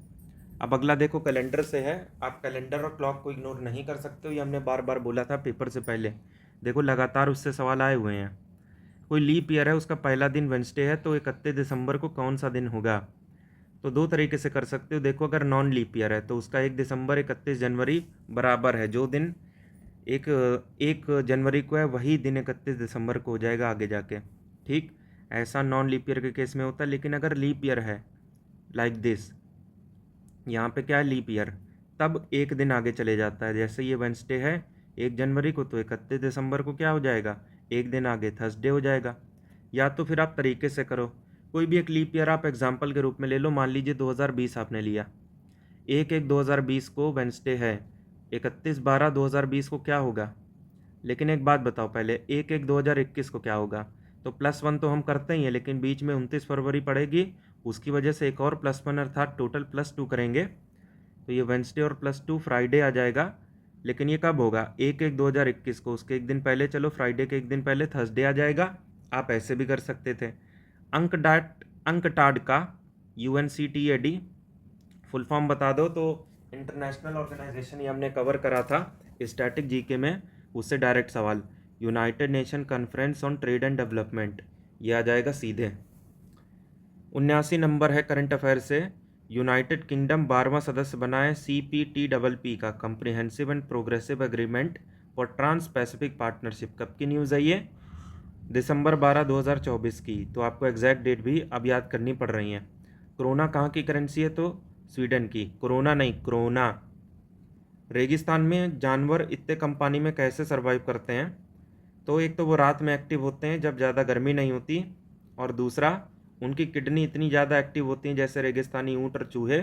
अब अगला देखो, कैलेंडर से है। आप कैलेंडर और क्लॉक को इग्नोर नहीं कर सकते हो, ये हमने बार बार बोला था पेपर से पहले। देखो लगातार उससे सवाल आए हुए हैं। कोई लीप ईयर है, उसका पहला दिन वेंसडे है, तो 31 दिसंबर को कौन सा दिन होगा। तो 2 तरीके से कर सकते हो। देखो अगर नॉन लीप ईयर है तो उसका 1 दिसंबर 31 जनवरी बराबर है, जो दिन 1 जनवरी को है वही दिन 31 दिसंबर को हो जाएगा आगे जाके। ठीक, ऐसा नॉन लीप ईयर के केस में होता है। लेकिन अगर लीप ईयर है लाइक दिस, यहाँ पे क्या है लीप ईयर, तब 1 दिन आगे चले जाता है। जैसे ये वेंसडे है 1 जनवरी को, तो 31 दिसंबर को क्या हो जाएगा, 1 दिन आगे थर्सडे हो जाएगा। या तो फिर आप तरीके से करो, कोई भी एक लीप ईयर आप एग्जाम्पल के रूप में ले लो। मान लीजिए 2020 आपने लिया, 1/1/2020 को वेंसडे है, 31/12/2020 को क्या होगा। लेकिन एक बात बताओ पहले, 1/1/2021 को क्या होगा। तो +1 तो हम करते ही हैं, लेकिन बीच में 29 फरवरी पड़ेगी, उसकी वजह से एक और +1 अर्थात टोटल +2 करेंगे। तो ये वेंसडे और +2 फ्राइडे आ जाएगा। लेकिन ये कब होगा, 1/1/2021 को, उसके 1 दिन पहले चलो, फ्राइडे के 1 दिन पहले थर्सडे आ जाएगा। आप ऐसे भी कर सकते थे। अंकटाड का UNCTAD फुल फॉर्म बता दो, तो इंटरनेशनल ऑर्गेनाइजेशन, ये हमने कवर करा था स्टैटिक जीके में, उससे डायरेक्ट सवाल, United Nation conference on trade and development, ये आ जाएगा सीधे। 79 नंबर है करंट अफेयर से, यूनाइटेड किंगडम 12वां सदस्य बना है CPTPP का, comprehensive and progressive agreement for trans Pacific partnership. कब की न्यूज़ है ये, दिसंबर 12 2024 की। तो आपको एग्जैक्ट डेट भी अब याद करनी पड़ रही है। कोरोना कहाँ की करेंसी है, तो स्वीडन की। कोरोना नहीं, कोरोना। रेगिस्तान में जानवर इतने कम पानी में कैसे सरवाइव करते हैं, तो एक तो वो रात में एक्टिव होते हैं जब ज़्यादा गर्मी नहीं होती, और दूसरा उनकी किडनी इतनी ज़्यादा एक्टिव होती हैं जैसे रेगिस्तानी ऊँट और चूहे,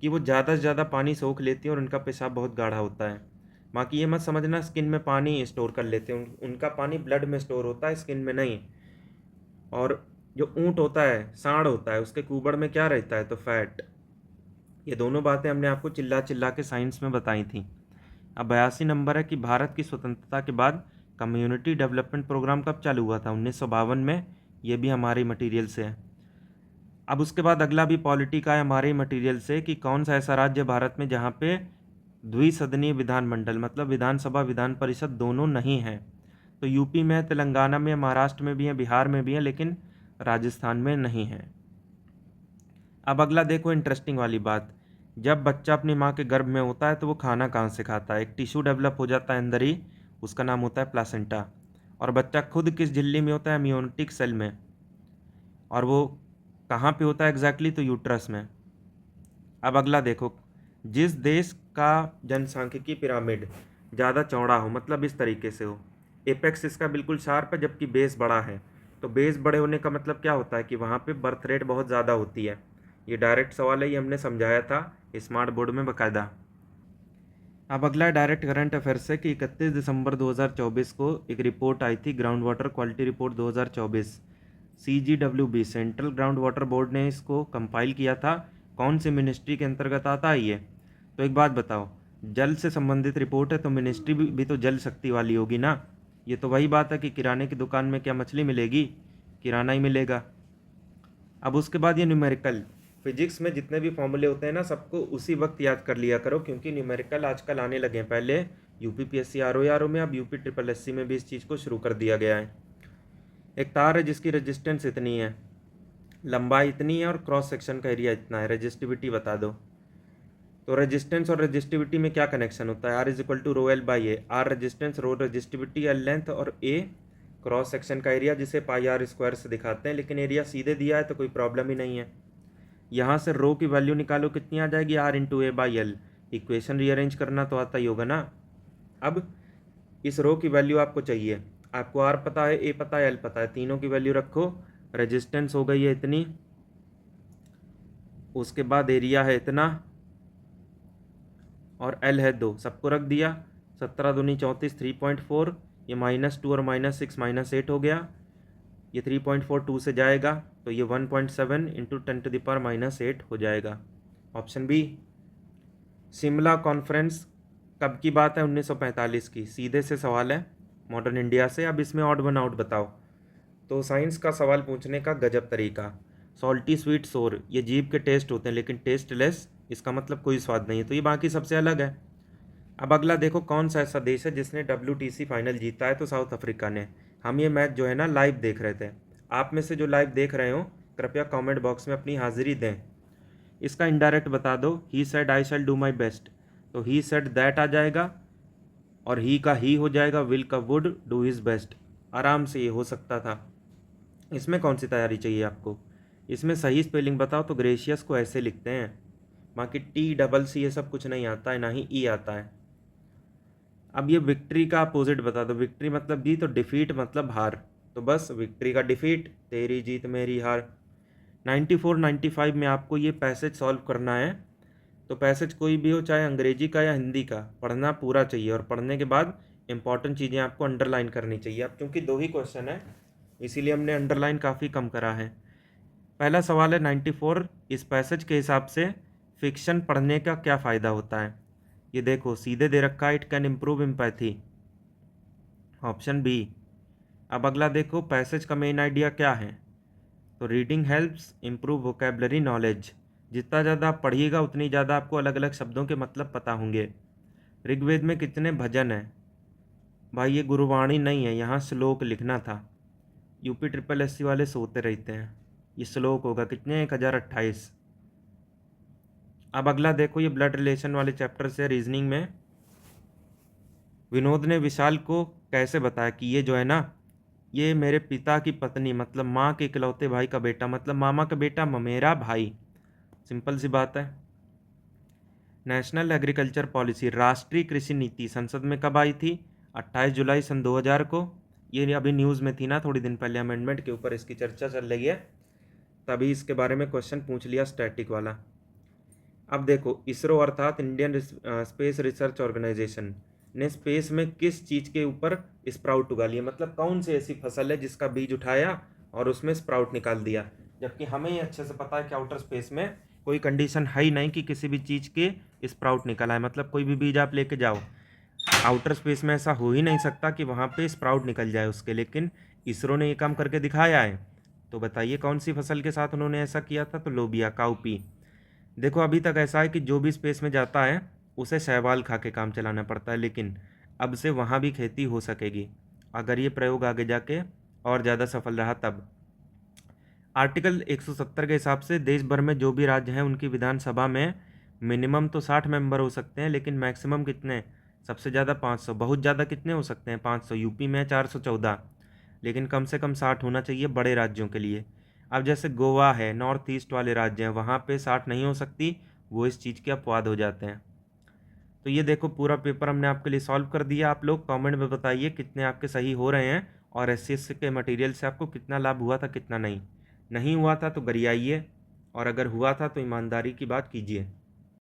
कि वो ज़्यादा से ज़्यादा पानी सोख लेती हैं और उनका पेशाब बहुत गाढ़ा होता है। बाकी ये मत समझना स्किन में पानी स्टोर कर लेते हैं, उनका पानी ब्लड में स्टोर होता है, स्किन में नहीं। और जो ऊँट होता है, सांड होता है, उसके कुबड़ में क्या रहता है, तो फैट। ये दोनों बातें हमने आपको चिल्ला चिल्ला के साइंस में बताई थी। अब 82 नंबर है कि भारत की स्वतंत्रता के बाद कम्युनिटी डेवलपमेंट प्रोग्राम कब चालू हुआ था, 1952 में। ये भी हमारे मटेरियल से है। अब उसके बाद अगला भी पॉलिटी का है हमारे मटेरियल से, कि कौन सा ऐसा राज्य भारत में जहाँ पे द्विसदनीय विधानमंडल, मतलब विधानसभा विधान परिषद दोनों नहीं है। तो यूपी में है, तेलंगाना में है, महाराष्ट्र में भी है, बिहार में भी है, लेकिन राजस्थान में नहीं है। अब अगला देखो इंटरेस्टिंग वाली बात, जब बच्चा अपनी माँ के गर्भ में होता है तो वो खाना कहाँ से खाता है? एक टिश्यू डेवलप हो जाता है अंदर ही, उसका नाम होता है प्लासेंटा। और बच्चा खुद किस झिल्ली में होता है? एम्नियोटिक सेल में। और वो कहाँ पे होता है एग्जैक्टली? तो यूट्रस में। अब अगला देखो, जिस देश का जनसांख्यिकी पिरामिड ज़्यादा चौड़ा हो, मतलब इस तरीके से हो, एपेक्स इसका बिल्कुल शार्प है जबकि बेस बड़ा है, तो बेस बड़े होने का मतलब क्या होता है? कि वहाँ पे बर्थ रेट बहुत ज़्यादा होती है। ये डायरेक्ट सवाल है, ये हमने समझाया था स्मार्ट बोर्ड में बाकायदा। अब अगला डायरेक्ट करंट अफेयर से कि 31 दिसंबर 2024 को एक रिपोर्ट आई थी, ground water quality report 2024, CGWB central ground water board ने इसको कंपाइल किया था। कौन सी मिनिस्ट्री के अंतर्गत आता है ये? तो एक बात बताओ, जल से संबंधित रिपोर्ट है तो मिनिस्ट्री भी तो जल शक्ति वाली होगी ना। ये तो वही बात है कि किराने की दुकान में क्या मछली मिलेगी? किराना ही मिलेगा। अब उसके बाद ये न्यूमेरिकल, फिजिक्स में जितने भी फॉर्मूले होते हैं ना, सबको उसी वक्त याद कर लिया करो, क्योंकि न्यूमेरिकल आजकल आने लगे हैं। पहले UPPSC RO में, अब UPSSC में भी इस चीज़ को शुरू कर दिया गया है। एक तार है जिसकी रेजिस्टेंस इतनी है, लंबाई इतनी है और क्रॉस सेक्शन का एरिया इतना है, रेजिस्टिविटी बता दो। तो रेजिस्टेंस और रेजिस्टिविटी में क्या कनेक्शन होता है? R=ρL/A। R रेजिस्टेंस, रो रेजिस्टिविटी, L लेंथ और A क्रॉस सेक्शन का एरिया, जिसे πr² से दिखाते हैं। लेकिन एरिया सीधे दिया है तो कोई प्रॉब्लम ही नहीं है। यहाँ से रो की वैल्यू निकालो, कितनी आ जाएगी? R×A/L। इक्वेशन रीअरेंज करना तो आता ही होगा ना। अब इस रो की वैल्यू आपको चाहिए, आपको R पता है, A पता है, L पता है, तीनों की वैल्यू रखो। रेजिस्टेंस हो गई है इतनी, उसके बाद एरिया है इतना और L है 2, सबको रख दिया। 17 दूनी 34, 3.4, ये -2 और -6 -8 हो गया। ये 3.42 से जाएगा तो ये 1.7 × 10⁻⁻8 हो जाएगा। Option B. शिमला कॉन्फ्रेंस कब की बात है? 1945 की। सीधे से सवाल है मॉडर्न इंडिया से। अब इसमें ऑड वन आउट बताओ। तो साइंस का सवाल पूछने का गजब तरीका। सॉल्टी, स्वीट, सोर, ये जीभ के टेस्ट होते हैं लेकिन टेस्टलेस, इसका मतलब कोई स्वाद नहीं है, तो ये बाकी सबसे अलग है। अब अगला देखो, कौन सा ऐसा देश है जिसने WTC फाइनल जीता है? तो साउथ अफ्रीका ने। हम ये मैच जो है ना लाइव देख रहे थे। आप में से जो लाइव देख रहे हो कृपया कमेंट बॉक्स में अपनी हाजिरी दें। इसका इनडायरेक्ट बता दो। He said I shall do my best, तो ही सेड दैट आ जाएगा और ही का ही हो जाएगा, विल का वुड, डू हिज बेस्ट। आराम से ये हो सकता था। इसमें कौन सी तैयारी चाहिए आपको? इसमें सही स्पेलिंग बताओ। तो ग्रेशियस को ऐसे लिखते हैं, बाकी TCC ये सब कुछ नहीं आता है, ना ही ई आता है। अब ये विक्ट्री का अपोजिट बता दो। विक्ट्री मतलब जीत और डिफीट मतलब हार, तो बस विक्ट्री का डिफीट, तेरी जीत मेरी हार। 94-95 में आपको ये पैसेज सॉल्व करना है। तो पैसेज कोई भी हो, चाहे अंग्रेजी का या हिंदी का, पढ़ना पूरा चाहिए और पढ़ने के बाद इंपॉर्टेंट चीज़ें आपको अंडरलाइन करनी चाहिए। अब क्योंकि 2 ही क्वेश्चन है इसीलिए हमने अंडरलाइन काफ़ी कम करा है। पहला सवाल है 94, इस पैसेज के हिसाब से फिक्शन पढ़ने का क्या फ़ायदा होता है? ये देखो सीधे दे रखा है, it can improve empathy, option B. अब अगला देखो, पैसेज का मेन आइडिया क्या है? तो reading helps improve vocabulary knowledge. जितना ज़्यादा आप पढ़िएगा उतनी ज़्यादा आपको अलग अलग शब्दों के मतलब पता होंगे। ऋग्वेद में कितने भजन हैं? भाई ये गुरुवाणी नहीं है, यहाँ श्लोक लिखना था। UPSSC वाले सोते रहते हैं। ये श्लोक होगा कितने? 1028। अब अगला देखो, ये ब्लड रिलेशन वाले चैप्टर से रीजनिंग में विनोद ने विशाल को कैसे बताया कि ये जो है ना, ये मेरे पिता की पत्नी, मतलब माँ के इकलौते भाई का बेटा, मतलब मामा का बेटा, मेरा भाई। सिंपल सी बात है। नेशनल एग्रीकल्चर पॉलिसी, राष्ट्रीय कृषि नीति संसद में कब आई थी? 28 जुलाई सन 2000 को। ये अभी न्यूज़ में थी ना थोड़ी दिन पहले, अमेंडमेंट के ऊपर इसकी चर्चा चल रही है, तभी इसके बारे में क्वेश्चन पूछ लिया स्टैटिक वाला। अब देखो, इसरो अर्थात इंडियन स्पेस रिसर्च ऑर्गेनाइजेशन ने स्पेस में किस चीज़ के ऊपर स्प्राउट उगा लिया? मतलब कौन सी ऐसी फसल है जिसका बीज उठाया और उसमें स्प्राउट निकाल दिया? जबकि हमें ये अच्छे से पता है कि आउटर स्पेस में कोई कंडीशन है ही नहीं कि किसी भी चीज़ के स्प्राउट निकल आए। मतलब कोई भी बीज आप लेके जाओ, आउटर स्पेस में ऐसा हो ही नहीं सकता कि वहाँ पे स्प्राउट निकल जाए उसके, लेकिन इसरो ने ये काम करके दिखाया है। तो बताइए कौन सी फसल के साथ उन्होंने ऐसा किया था? तो लोबिया, काउपी। देखो अभी तक ऐसा है कि जो भी स्पेस में जाता है उसे शैवाल खा के काम चलाना पड़ता है, लेकिन अब से वहाँ भी खेती हो सकेगी। अगर ये प्रयोग आगे जाके और ज़्यादा सफल रहा तब। आर्टिकल 170 के हिसाब से देश भर में जो भी राज्य हैं उनकी विधानसभा में मिनिमम तो 60 मेंबर हो सकते हैं, लेकिन मैक्सिमम कितने? सबसे ज़्यादा 500। बहुत ज़्यादा कितने हो सकते हैं? 500। यूपी में 414, लेकिन कम से कम 60 होना चाहिए बड़े राज्यों के लिए। अब जैसे गोवा है, नॉर्थ ईस्ट वाले राज्य हैं, वहाँ पे 60 नहीं हो सकती, वो इस चीज़ के अपवाद हो जाते हैं। तो ये देखो पूरा पेपर हमने आपके लिए सॉल्व कर दिया। आप लोग कमेंट में बताइए कितने आपके सही हो रहे हैं और एससीएससी के मटेरियल से आपको कितना लाभ हुआ था, कितना नहीं हुआ था तो गरियाइए, और अगर हुआ था तो ईमानदारी की बात कीजिए।